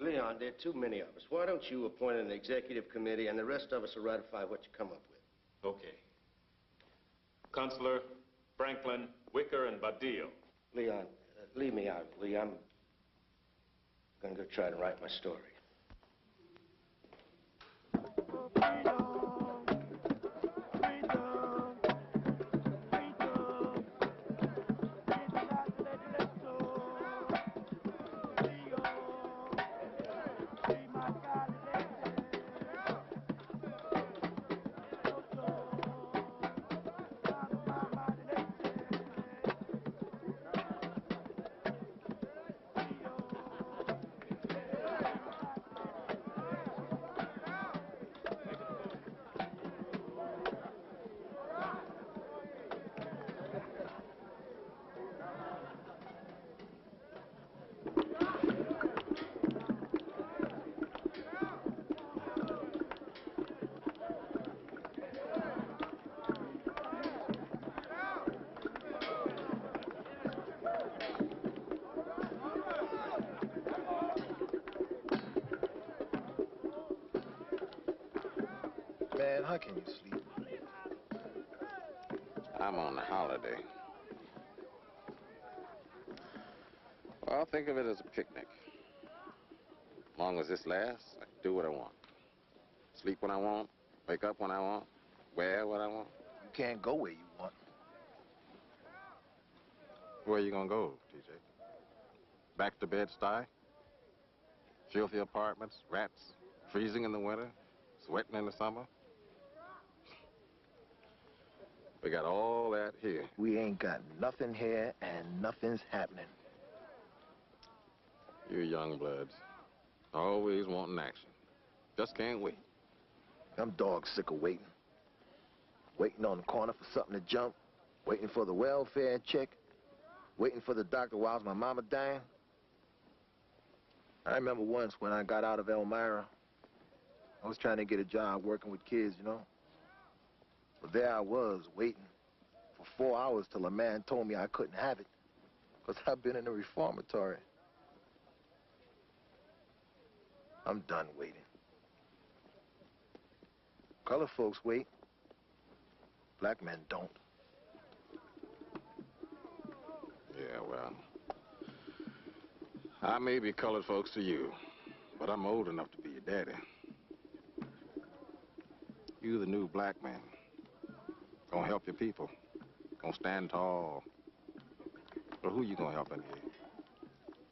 Leon, there are too many of us. Why don't you appoint an executive committee and the rest of us will ratify what you come up with? Okay. Consular, Franklin, Wicker, and Badillo. Leon, leave me out, Lee. I'm gonna go try to write my story. Man, how can you sleep? I'm on a holiday. Well, think of it as a picnic. As long as this lasts, I can do what I want. Sleep when I want, wake up when I want, wear what I want. You can't go where you want. Where are you gonna go, TJ? Back to Bed-Stuy? Filthy apartments, rats, freezing in the winter, sweating in the summer? We got all that here. We ain't got nothing here and nothing's happening. You young bloods, always wanting action. Just can't wait. I'm dog sick of waiting. Waiting on the corner for something to jump. Waiting for the welfare check. Waiting for the doctor while my mama dying. I remember once when I got out of Elmira, I was trying to get a job working with kids, you know. But there I was, waiting for 4 hours till a man told me I couldn't have it, because I've been in a reformatory. I'm done waiting. Colored folks wait. Black men don't. Yeah, well, I may be colored folks to you, but I'm old enough to be your daddy. You the new black man. Gonna help your people. Gonna stand tall. But who you gonna help in here?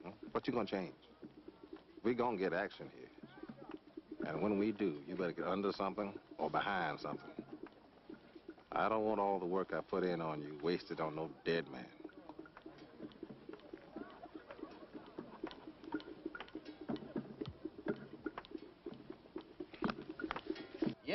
Huh? What you gonna change? We gonna get action here. And when we do, you better get under something or behind something. I don't want all the work I put in on you wasted on no dead man.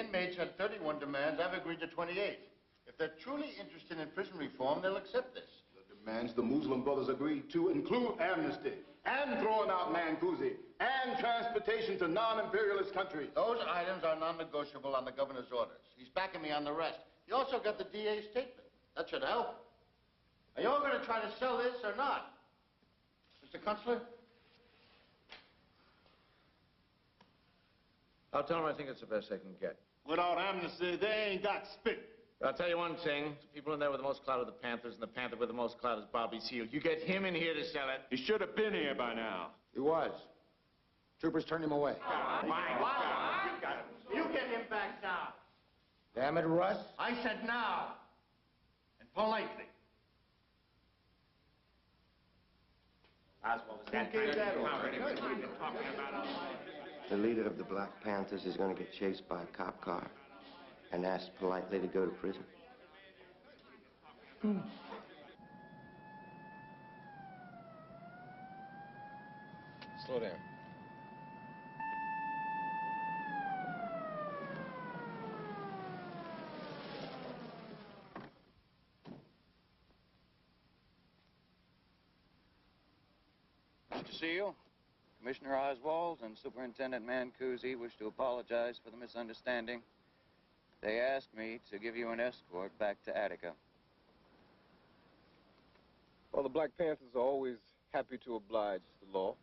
inmates had 31 demands. I've agreed to 28. If they're truly interested in prison reform, they'll accept this. The demands the Muslim brothers agreed to include amnesty and throwing out Mancusi and transportation to non-imperialist countries. Those items are non-negotiable on the governor's orders. He's backing me on the rest. He also got the DA's statement. That should help. Are you all going to try to sell this or not? Mr. Consular? I'll tell them I think it's the best they can get. Without amnesty, they ain't got spit. But I'll tell you one thing. The people in there with the most clout are the Panthers, and the Panther with the most clout is Bobby Seale. You get him in here to sell it. He should have been here by now. He was. Troopers turned him away. You get him back now. Damn it, Russ. I said now. And politely. Oswald, Who gave that order? The leader of the Black Panthers is going to get chased by a cop car and asked politely to go to prison. Slow down. Mr. Seal, Commissioner Oswald and Superintendent Mancusi wish to apologize for the misunderstanding. They asked me to give you an escort back to Attica. Well, the Black Panthers are always happy to oblige the law.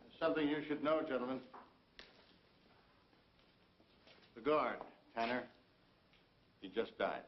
There's something you should know, gentlemen. The guard, Tanner, he just died.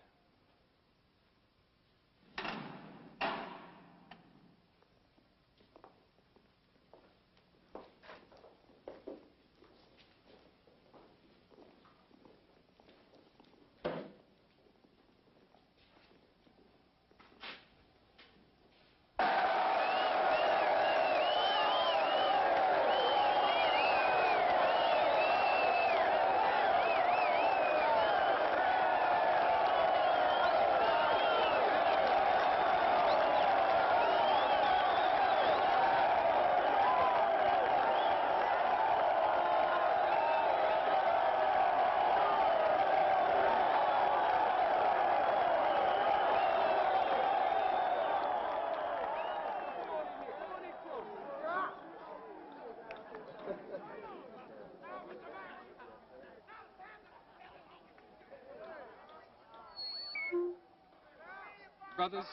Brothers,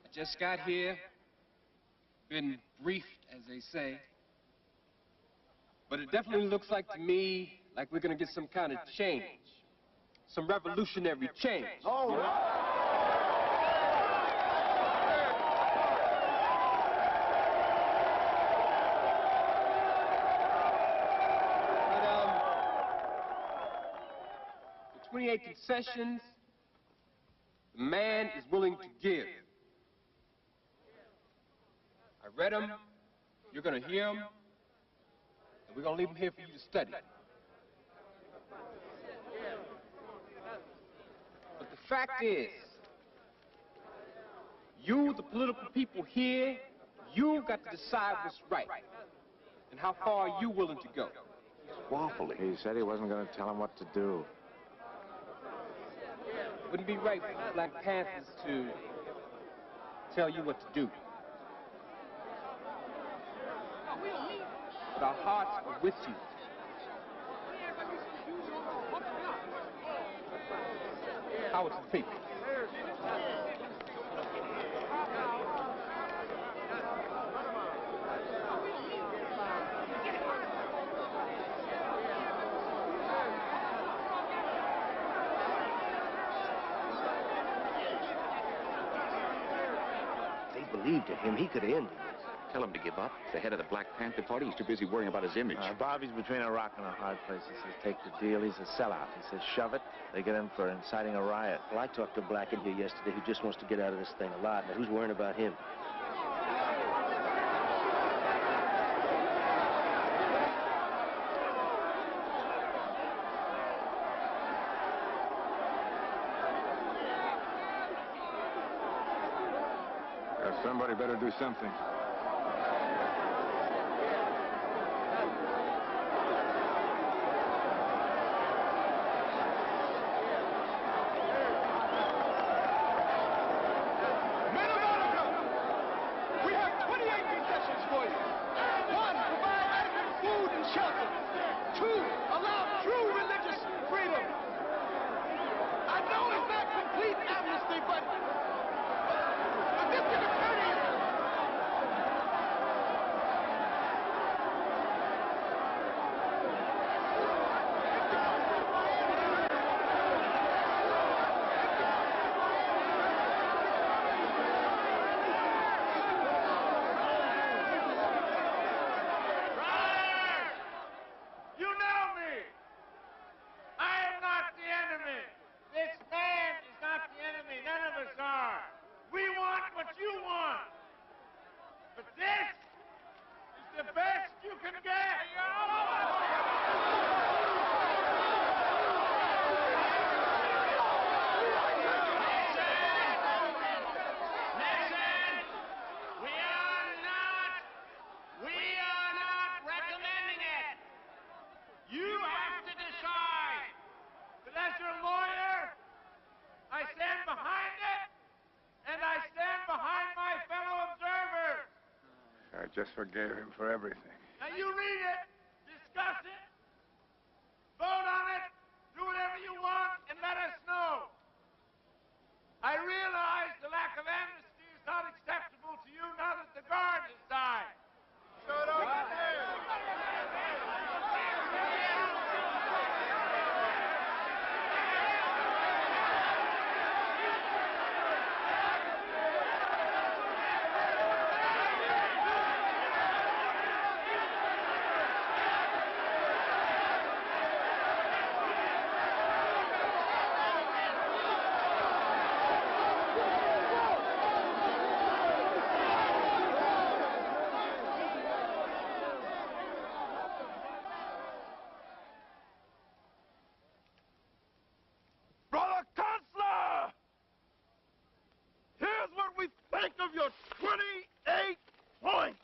I just got here, been briefed, as they say, but it definitely looks like to me like we're going to get some kind of change, some revolutionary change. Oh, The 28 concessions, the man is willing to give. I read them, you're going to hear them, and we're going to leave them here for you to study. But the fact is, you, the political people here, you've got to decide what's right and how far are you willing to go. Waffling. He said he wasn't going to tell him what to do. Wouldn't be right for the Black Panthers to tell you what to do. But our hearts are with you. How it's the people. Believed in him, he could have ended this. Tell him to give up. The head of the Black Panther Party, he's too busy worrying about his image. Bobby's between a rock and a hard place. He says, take the deal. He's a sellout. He says, shove it. They get him for inciting a riot. Well, I talked to Black in here yesterday who just wants to get out of this thing alive. Now, who's worrying about him? Somebody better do something. I just forgave him for everything. Now you read it, discuss it, vote on it, do whatever you want, and let us know. I realize the lack of amnesty is not acceptable to you now that the guard has died. Shut up. Of your 28 points.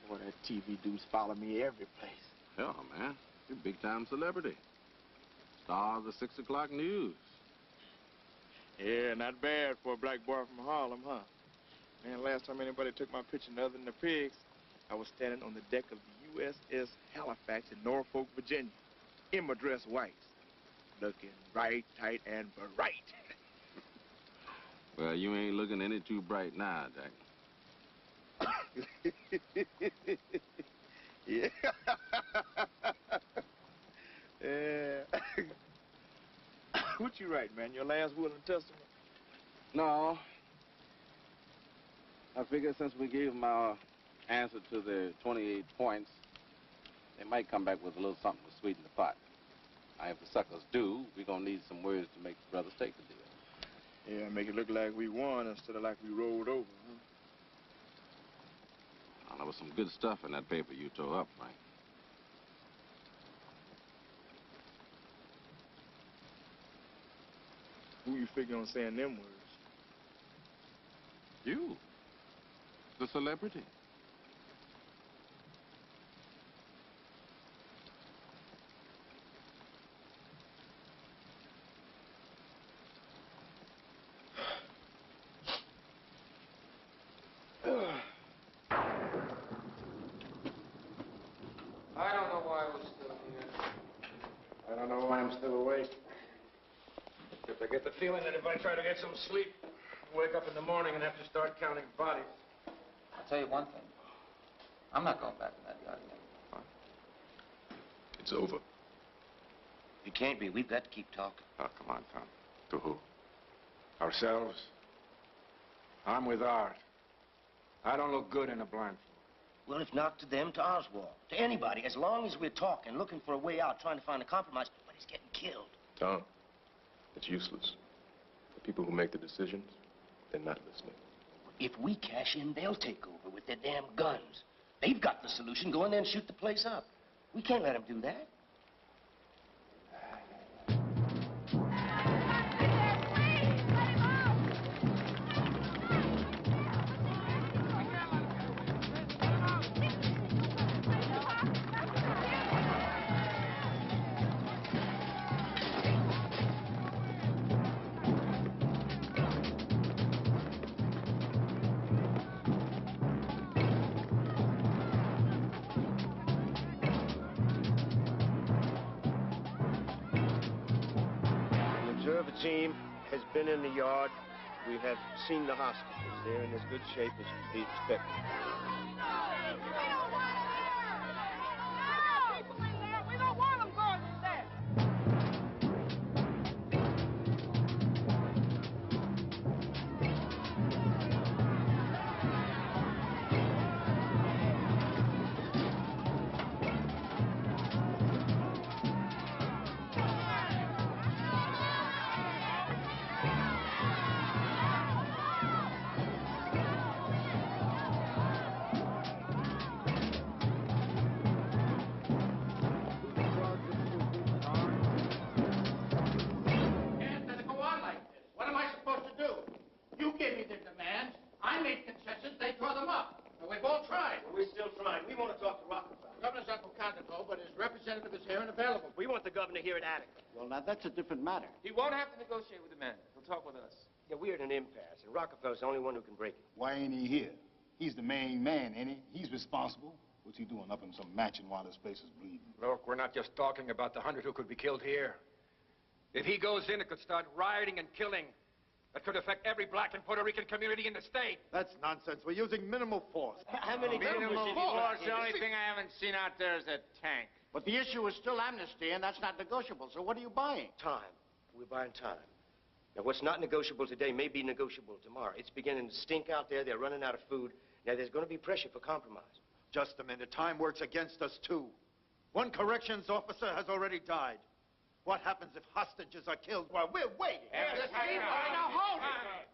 Boy, that TV dude's follow me every place. Hell, man. You're a big-time celebrity. Star of the 6 o'clock news. Yeah, not bad for a black boy from Harlem, huh? Man, last time anybody took my picture other than the pigs, I was standing on the deck of the USS Halifax in Norfolk, Virginia, in my dress whites, looking right, tight, and bright. Well, you ain't looking any too bright now, Jack. Yeah. Yeah. What you write, man? Your last will and testament? No. I figured since we gave them our answer to the 28 points, they might come back with a little something to sweeten the pot. Now, if the suckers do, we're going to need some words to make the brothers take the deal. Yeah, make it look like we won instead of like we rolled over, huh? Well, there was some good stuff in that paper you tore up, Frank. Who you figure on saying them words? You, the celebrity. I don't know why I was still here. I don't know why I'm still awake. Except I get the feeling that if I try to get some sleep, I'll wake up in the morning and have to start counting bodies. I'll tell you one thing. I'm not going back in that yard again. It's over. It can't be. We've got to keep talking. Oh, come on, Tom. To who? Ourselves? I'm with Art. I don't look good in a blindfold. Well, if not to them, to Oswald. To anybody, as long as we're talking, looking for a way out, trying to find a compromise, but he's getting killed. Tom, it's useless. The people who make the decisions, they're not listening. If we cash in, they'll take over with their damn guns. They've got the solution. Go in there and shoot the place up. We can't let them do that. The team has been in the yard. We have seen the hostages. They're in as good shape as could be expected. We don't want them going in there. Here at Attica. Well, now, that's a different matter. He won't have to negotiate with the man. He'll talk with us. Yeah, we're at an impasse, and Rockefeller's the only one who can break it. Why ain't he here? He's the main man, ain't he? He's responsible. What's he doing up in some mansion while this place is bleeding? Look, we're not just talking about the 100 who could be killed here. If he goes in, it could start rioting and killing. That could affect every black and Puerto Rican community in the state. That's nonsense. We're using minimal force. How many Minimal force? The only thing I haven't seen out there is a tank. But the issue is still amnesty, and that's not negotiable. So what are you buying? Time. We're buying time. Now, what's not negotiable today may be negotiable tomorrow. It's beginning to stink out there. They're running out of food. Now, there's going to be pressure for compromise. Just a minute. Time works against us, too. One corrections officer has already died. What happens if hostages are killed while we're waiting? Now, hold it!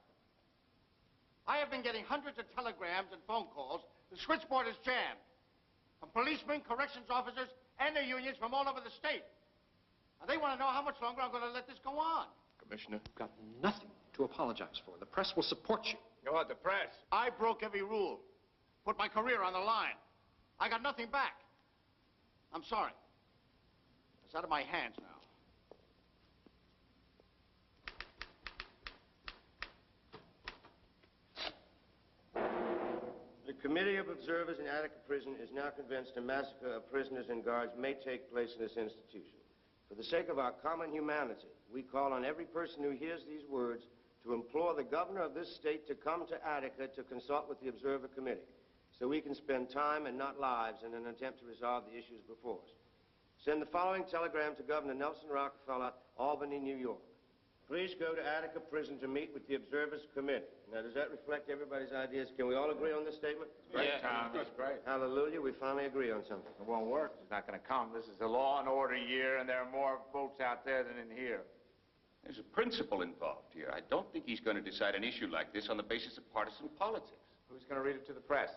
I have been getting hundreds of telegrams and phone calls. The switchboard is jammed. From policemen, corrections officers, and their unions from all over the state. Now, they want to know how much longer I'm going to let this go on. Commissioner? You've got nothing to apologize for. The press will support you. You know what, the press? I broke every rule. Put my career on the line. I got nothing back. I'm sorry. It's out of my hands now. The Committee of Observers in Attica Prison is now convinced a massacre of prisoners and guards may take place in this institution. For the sake of our common humanity, we call on every person who hears these words to implore the governor of this state to come to Attica to consult with the Observer Committee, so we can spend time and not lives in an attempt to resolve the issues before us. Send the following telegram to Governor Nelson Rockefeller, Albany, New York. Please go to Attica Prison to meet with the Observers Committee. Now, does that reflect everybody's ideas? Can we all agree on this statement? Yeah, Tom, that's great. Hallelujah, we finally agree on something. It won't work. It's not going to come. This is a law and order year, and there are more votes out there than in here. There's a principle involved here. I don't think he's going to decide an issue like this on the basis of partisan politics. Who's going to read it to the press?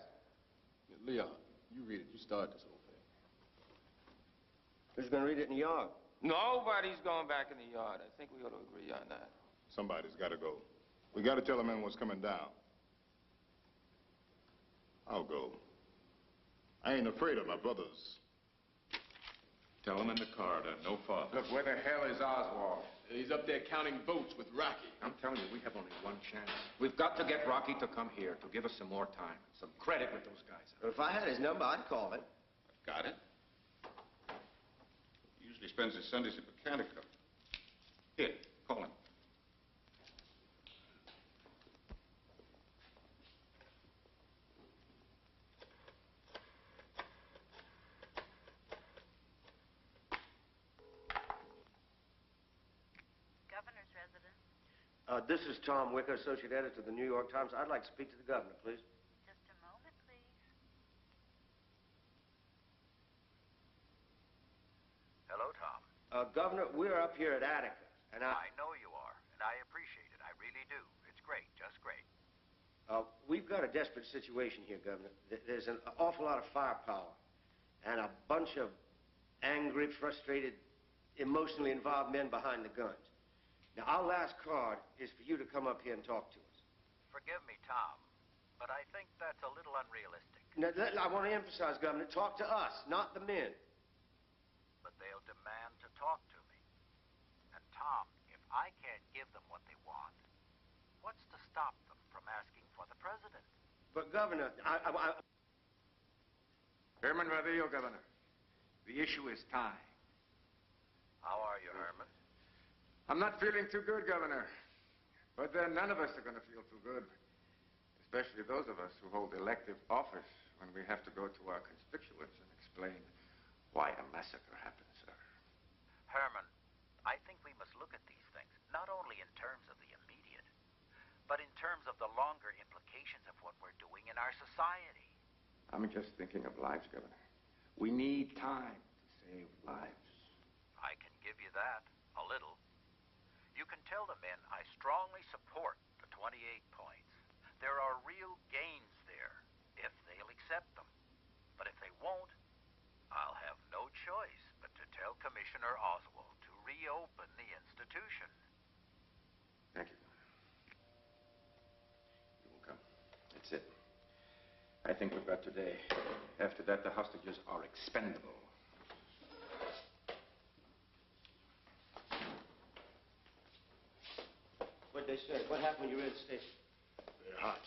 Yeah, Leon, you read it. You start this whole thing. Who's going to read it in the yard? Nobody's going back in the yard. I think we ought to agree on that. Somebody's got to go. We got to tell the men what's coming down. I'll go. I ain't afraid of my brothers. Tell them in the corridor, no farther. Look, where the hell is Oswald? He's up there counting votes with Rocky. I'm telling you, we have only one chance. We've got to get Rocky to come here to give us some more time, some credit with those guys. Well, if I had his number, I'd call him. Got it. He usually spends his Sundays at Mechanical. Here, call him. Governor's residence. This is Tom Wicker, Associate Editor of the New York Times. I'd like to speak to the governor, please. Just a moment, please. Hello, Tom. Governor, we're up here at Attica, and I know you are, and I appreciate it. I really do. It's great, just great. We've got a desperate situation here, Governor. There's an awful lot of firepower and a bunch of angry, frustrated, emotionally involved men behind the guns. Now, our last card is for you to come up here and talk to us. Forgive me, Tom, but I think that's a little unrealistic. Now, I want to emphasize, Governor, talk to us, not the men. But they'll demand to talk to me. And, Tom, if I can't give them what they want, what's to stop them from asking for the president? But, Governor, Herman Reveal, Governor. The issue is time. How are you, Herman? I'm not feeling too good, Governor. But then none of us are going to feel too good. Especially those of us who hold elective office when we have to go to our constituents and explain why a massacre happened, sir. Herman, I think we must look at these things, not only in terms of the immediate, but in terms of the longer implications of what we're doing in our society. I'm just thinking of lives, Governor. We need time to save lives. I can give you that, a little. You can tell the men I strongly support the 28 points. There are real gains there, if they'll accept them. But if they won't, I'll have no choice but to tell Commissioner Oswald to reopen the institution. Thank you. You will come. That's it. I think we've got today. After that, the hostages are expendable. What'd they say? What happened when you were at the station? They're hot.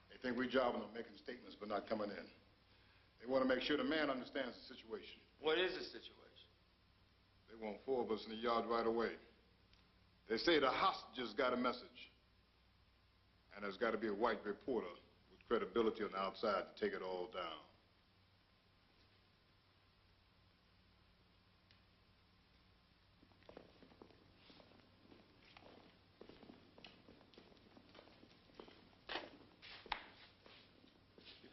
They think we're jobbing them, making statements, but not coming in. They want to make sure the man understands the situation. What is the situation? They want 4 of us in the yard right away. They say the hostages got a message. And there's got to be a white reporter with credibility on the outside to take it all down.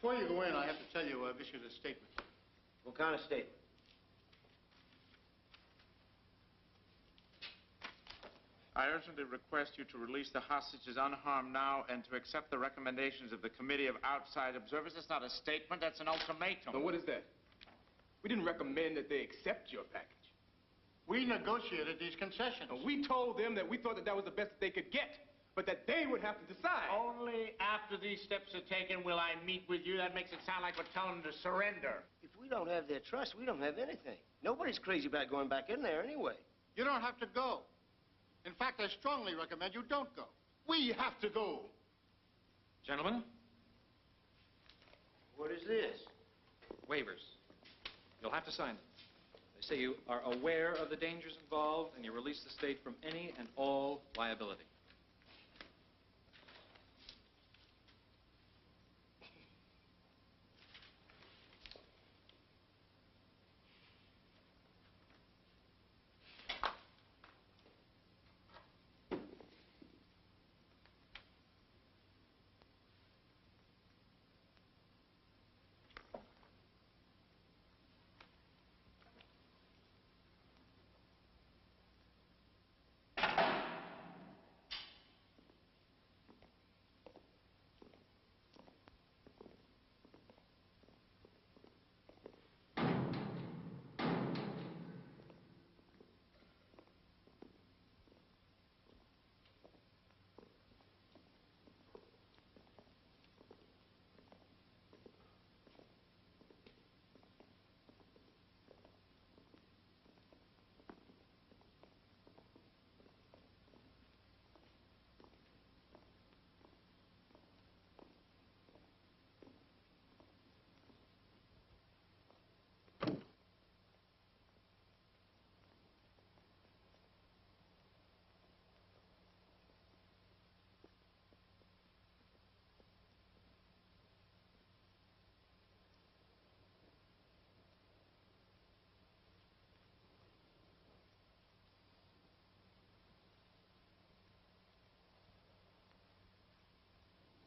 Before you go in, I have to tell you I've issued a statement. What kind of statement? I urgently request you to release the hostages unharmed now and to accept the recommendations of the Committee of Outside Observers. That's not a statement, that's an ultimatum. Now, what is that? We didn't recommend that they accept your package. We negotiated these concessions. Now, we told them that we thought that was the best that they could get, but that they would have to decide. Only after these steps are taken will I meet with you. That makes it sound like we're telling them to surrender. If we don't have their trust, we don't have anything. Nobody's crazy about going back in there anyway. You don't have to go. In fact, I strongly recommend you don't go. We have to go. Gentlemen? What is this? Waivers. You'll have to sign them. They say you are aware of the dangers involved and you release the state from any and all liability.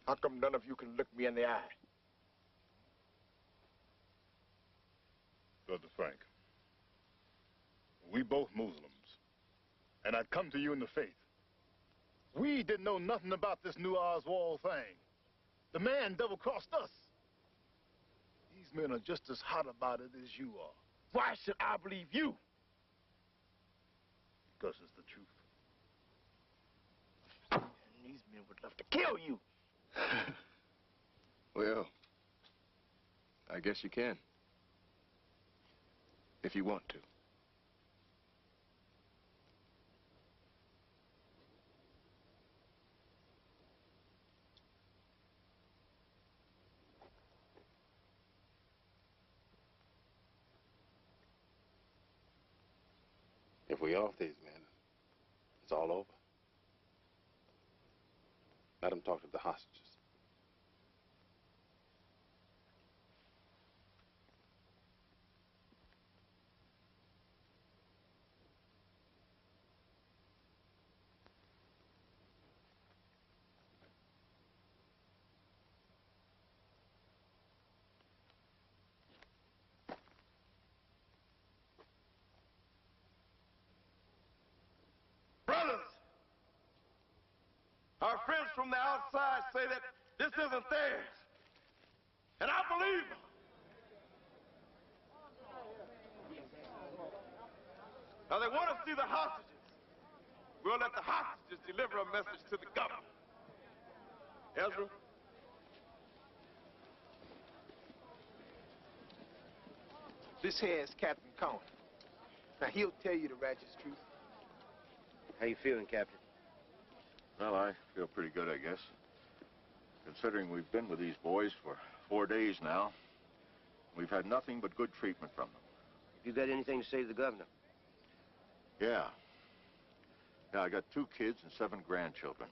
How come none of you can look me in the eye? Brother Frank, we both Muslims, and I'd come to you in the faith. We didn't know nothing about this new Oswald thing. The man double-crossed us. These men are just as hot about it as you are. Why should I believe you? Because it's the truth. And these men would love to kill you. Well, I guess you can. If you want to. If we off these men, it's all over. Let them talk to the hostages. Brothers, our friends from the outside say that this isn't theirs. And I believe them. Now they want to see the hostages. We'll let the hostages deliver a message to the governor. Ezra? This here is Captain Cohen. Now, he'll tell you the righteous truth. How you feeling, Captain? Well, I feel pretty good, I guess. Considering we've been with these boys for 4 days now, we've had nothing but good treatment from them. Have you got anything to say to the governor? Yeah. Yeah, I got 2 kids and 7 grandchildren.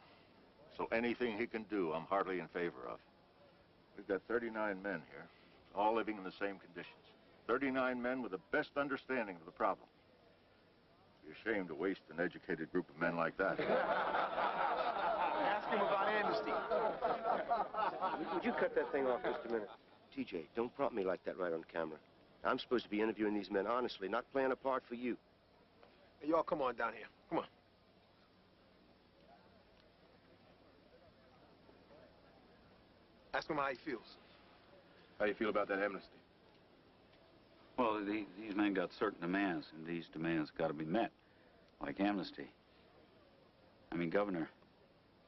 So anything he can do, I'm heartily in favor of. We've got 39 men here, all living in the same conditions. 39 men with the best understanding of the problem. Be ashamed to waste an educated group of men like that. Ask him about amnesty. Would you cut that thing off just a minute? TJ, don't prompt me like that right on camera. I'm supposed to be interviewing these men honestly, not playing a part for you. Hey, y'all come on down here. Come on. Ask him how he feels. How do you feel about that amnesty? Well, these men got certain demands, and these demands got to be met, like amnesty. I mean, Governor,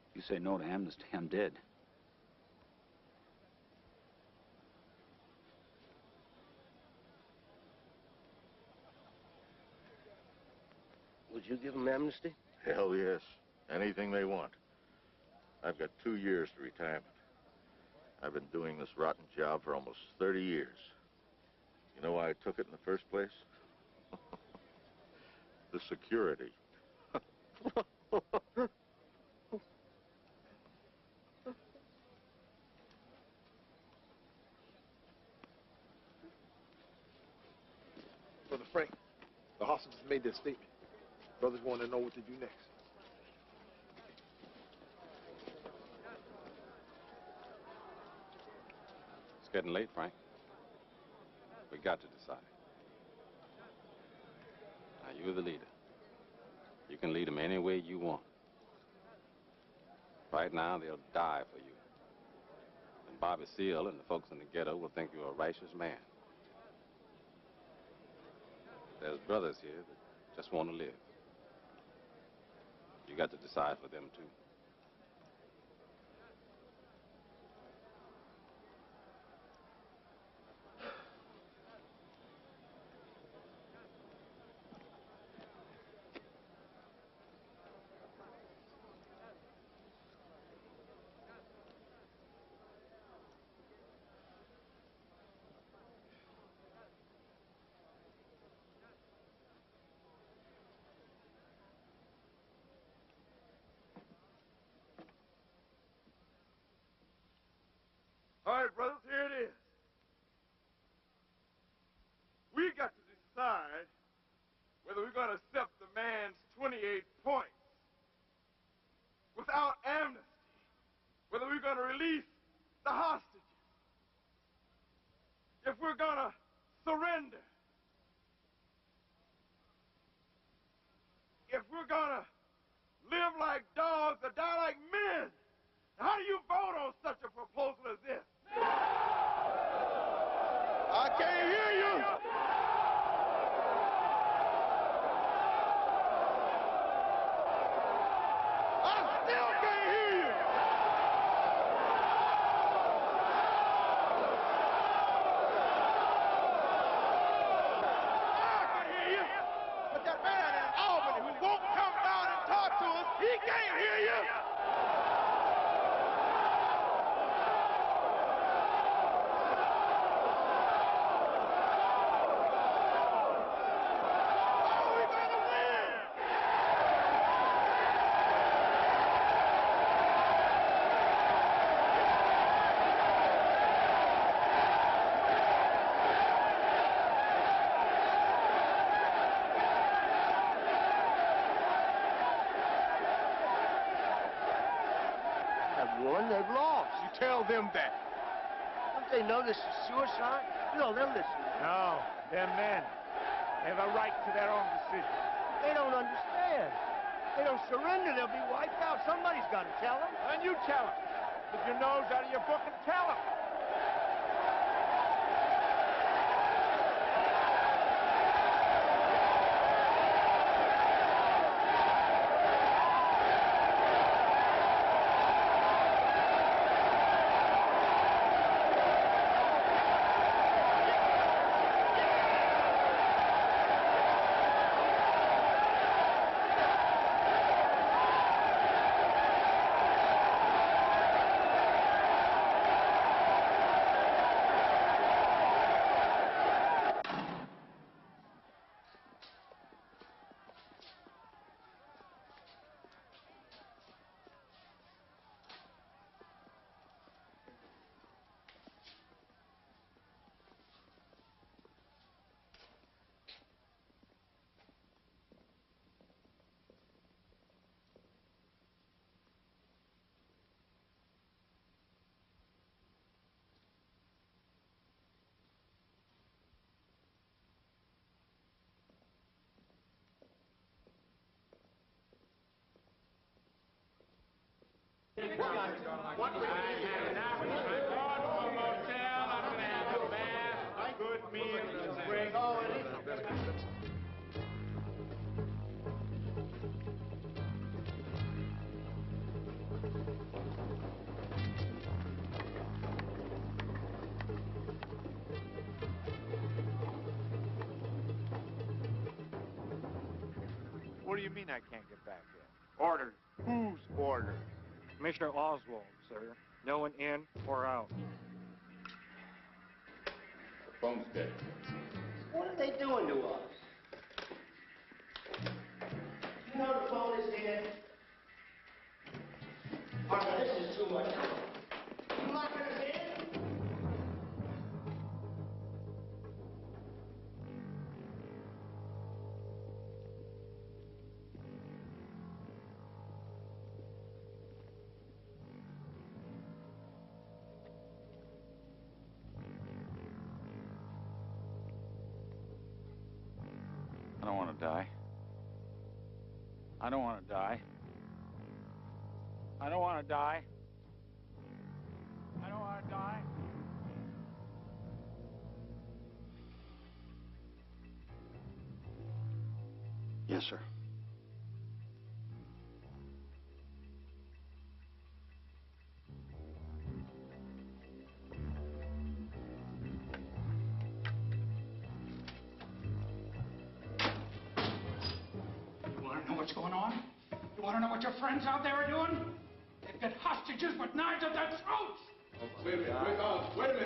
if you say no to amnesty, I'm dead. Would you give them amnesty? Hell yes. Anything they want. I've got 2 years to retirement. I've been doing this rotten job for almost 30 years. You know why I took it in the first place? The security. Brother Frank, the hostages made their statement. Brothers want to know what to do next. It's getting late, Frank. We got to decide. Now, you're the leader. You can lead them any way you want. Right now, they'll die for you. And Bobby Seale and the folks in the ghetto will think you're a righteous man. There's brothers here that just want to live. You got to decide for them, too. release the hostages, if we're gonna surrender, if we're gonna live like dogs or die like men, how do you vote on such a proposal as this? I can't hear you. I still can't hear you. I can hear you. But that man in Albany who won't come down and talk to us, he can't hear you. They've lost. You tell them that. Don't they know this is suicide? You know, they'll listen. No, they're men. They have a right to their own decision. They don't understand. They don't surrender, they'll be wiped out. Somebody's got to tell them. And you tell them. Get your nose out of your book and tell them. What do you mean I can't get back here? Order. Whose order? Commissioner Oswald, sir. No one in or out. The phone's dead. What are they doing to us? You know the phone is dead. Arthur, this is too much. You locking us in? I don't want to die. I don't want to die. I don't want to die. I don't want to die. Yes, sir. You want to know what's going on? You want to know what your friends out there are doing? They've got hostages with knives at their throats! Wait a minute,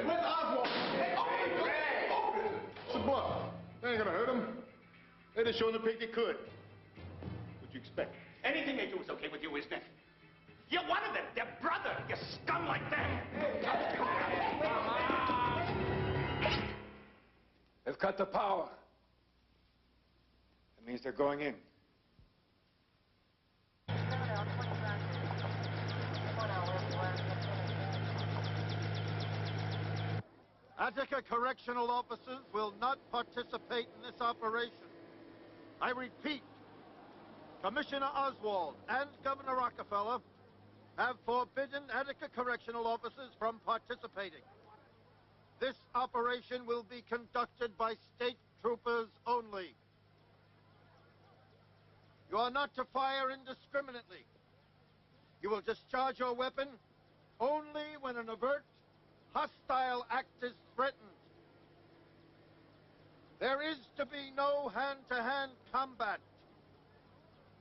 where's Oswald? Hey, open it! It's a bluff. They ain't gonna hurt him. They just showing the pig they could. What'd you expect? Anything they do is okay with you, isn't it? You're one of them. They're brother. You scum like them. They've cut the power. That means they're going in. Attica correctional officers will not participate in this operation. I repeat, Commissioner Oswald and Governor Rockefeller have forbidden Attica correctional officers from participating. This operation will be conducted by state troopers only. You are not to fire indiscriminately. You will discharge your weapon only when an overt, hostile act is threatened. There is to be no hand-to-hand combat.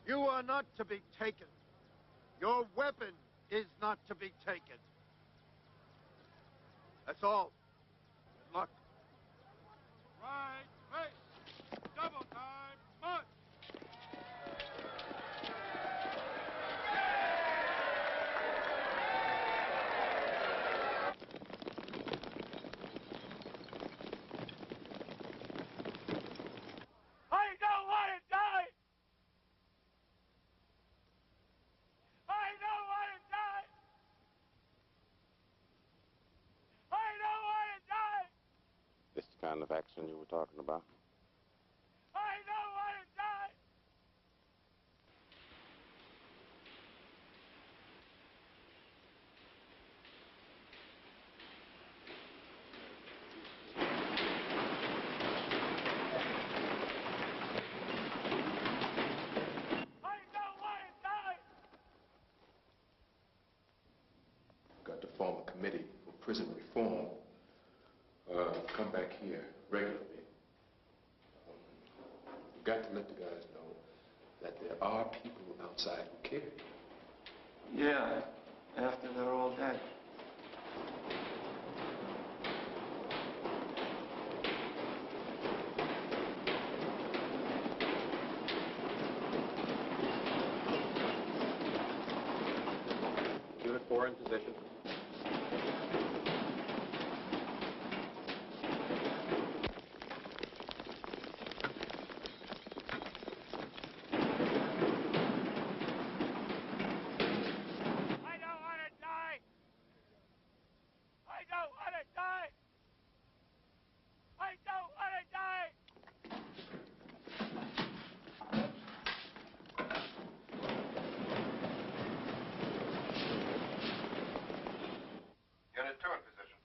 You are not to be taken. Your weapon is not to be taken. That's all. Good luck. Right, wait. Double time, march. I don't want to die. I don't want to die. I don't want to die. This the kind of action you were talking about? I don't want to die. I don't want to die. Got to form a committee for prison reform. Come back here regularly. You've got to let the guys know that there are people outside who care. Yeah, after they're all dead. Unit 4 in position. I don't want to die. I don't want to die. I don't want to die. Unit 2 in position.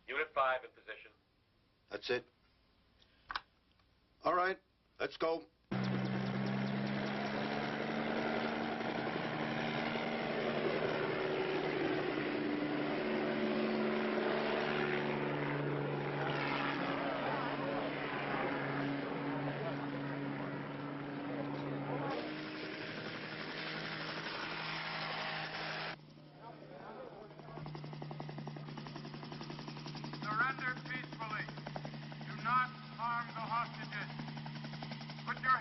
Unit 5 in position. That's it. All right, let's go. Surrender peacefully. Do not harm the hostages. Put your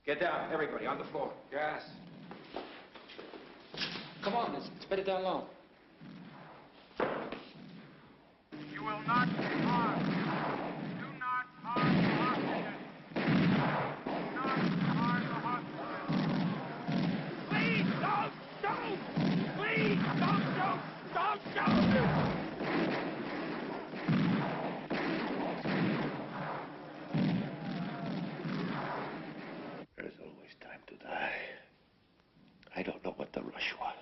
Get down, everybody, on the floor. Gas. Come on, let's spit it down low. You will not be harmed. Do not harm the hostages. Do not harm the hostages. Please don't shoot! Please don't shoot! Don't shoot! There's always time to die. I don't know what the rush was.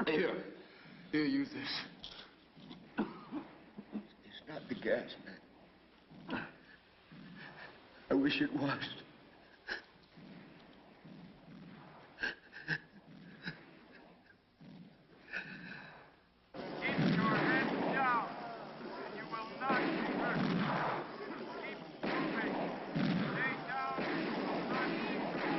Here, use this. It's not the gas, man. I wish it was. Keep your head down, and you will not be hurt. Keep moving. Stay down, and you will not be hurt.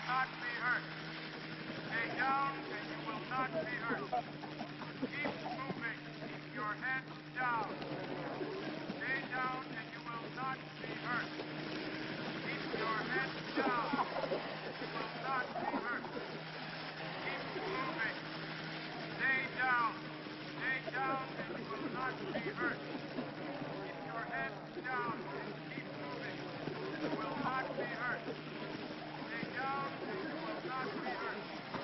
Not be hurt. Stay down and you will not be hurt. Keep moving. Keep your head down. Stay down and you will not be hurt. Keep your head down. You will not be hurt. Keep moving. Stay down. Stay down and you will not be hurt. Keep your head down and keep moving. You will not be hurt. Stay down and you will not be hurt.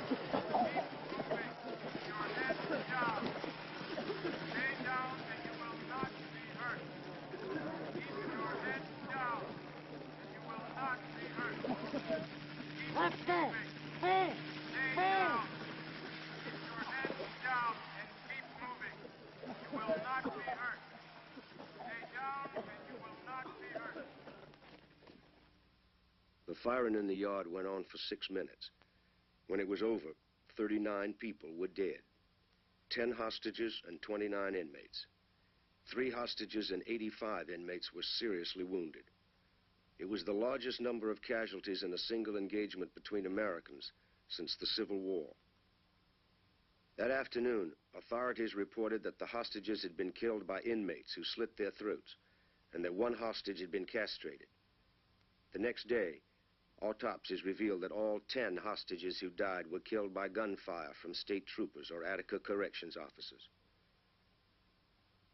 Keep moving. Keep your head down. Stay down and you will not be hurt. Keep your head down and you will not be hurt. Keep moving. Stay down. Keep your head down and keep moving. You will not be hurt. Stay down and you will not be hurt. The firing in the yard went on for 6 minutes. When it was over, 39 people were dead. 10 hostages and 29 inmates. 3 hostages and 85 inmates were seriously wounded. It was the largest number of casualties in a single engagement between Americans since the Civil War. That afternoon, authorities reported that the hostages had been killed by inmates who slit their throats, and that 1 hostage had been castrated. The next day, autopsies revealed that all 10 hostages who died were killed by gunfire from state troopers or Attica corrections officers.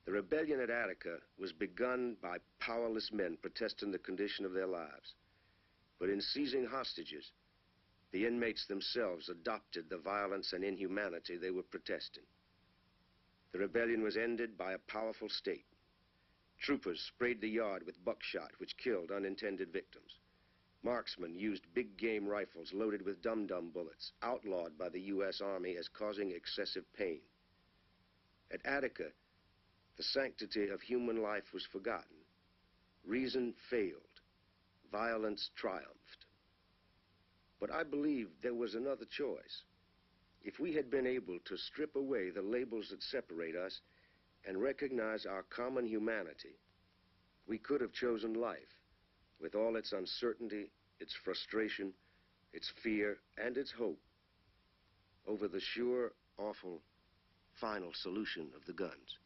The rebellion at Attica was begun by powerless men protesting the condition of their lives. But in seizing hostages, the inmates themselves adopted the violence and inhumanity they were protesting. The rebellion was ended by a powerful state. Troopers sprayed the yard with buckshot, which killed unintended victims. Marksmen used big game rifles loaded with dum-dum bullets, outlawed by the U.S. Army as causing excessive pain. At Attica, the sanctity of human life was forgotten. Reason failed. Violence triumphed. But I believe there was another choice. If we had been able to strip away the labels that separate us and recognize our common humanity, we could have chosen life, with all its uncertainty, its frustration, its fear, and its hope, over the sure, awful, final solution of the guns.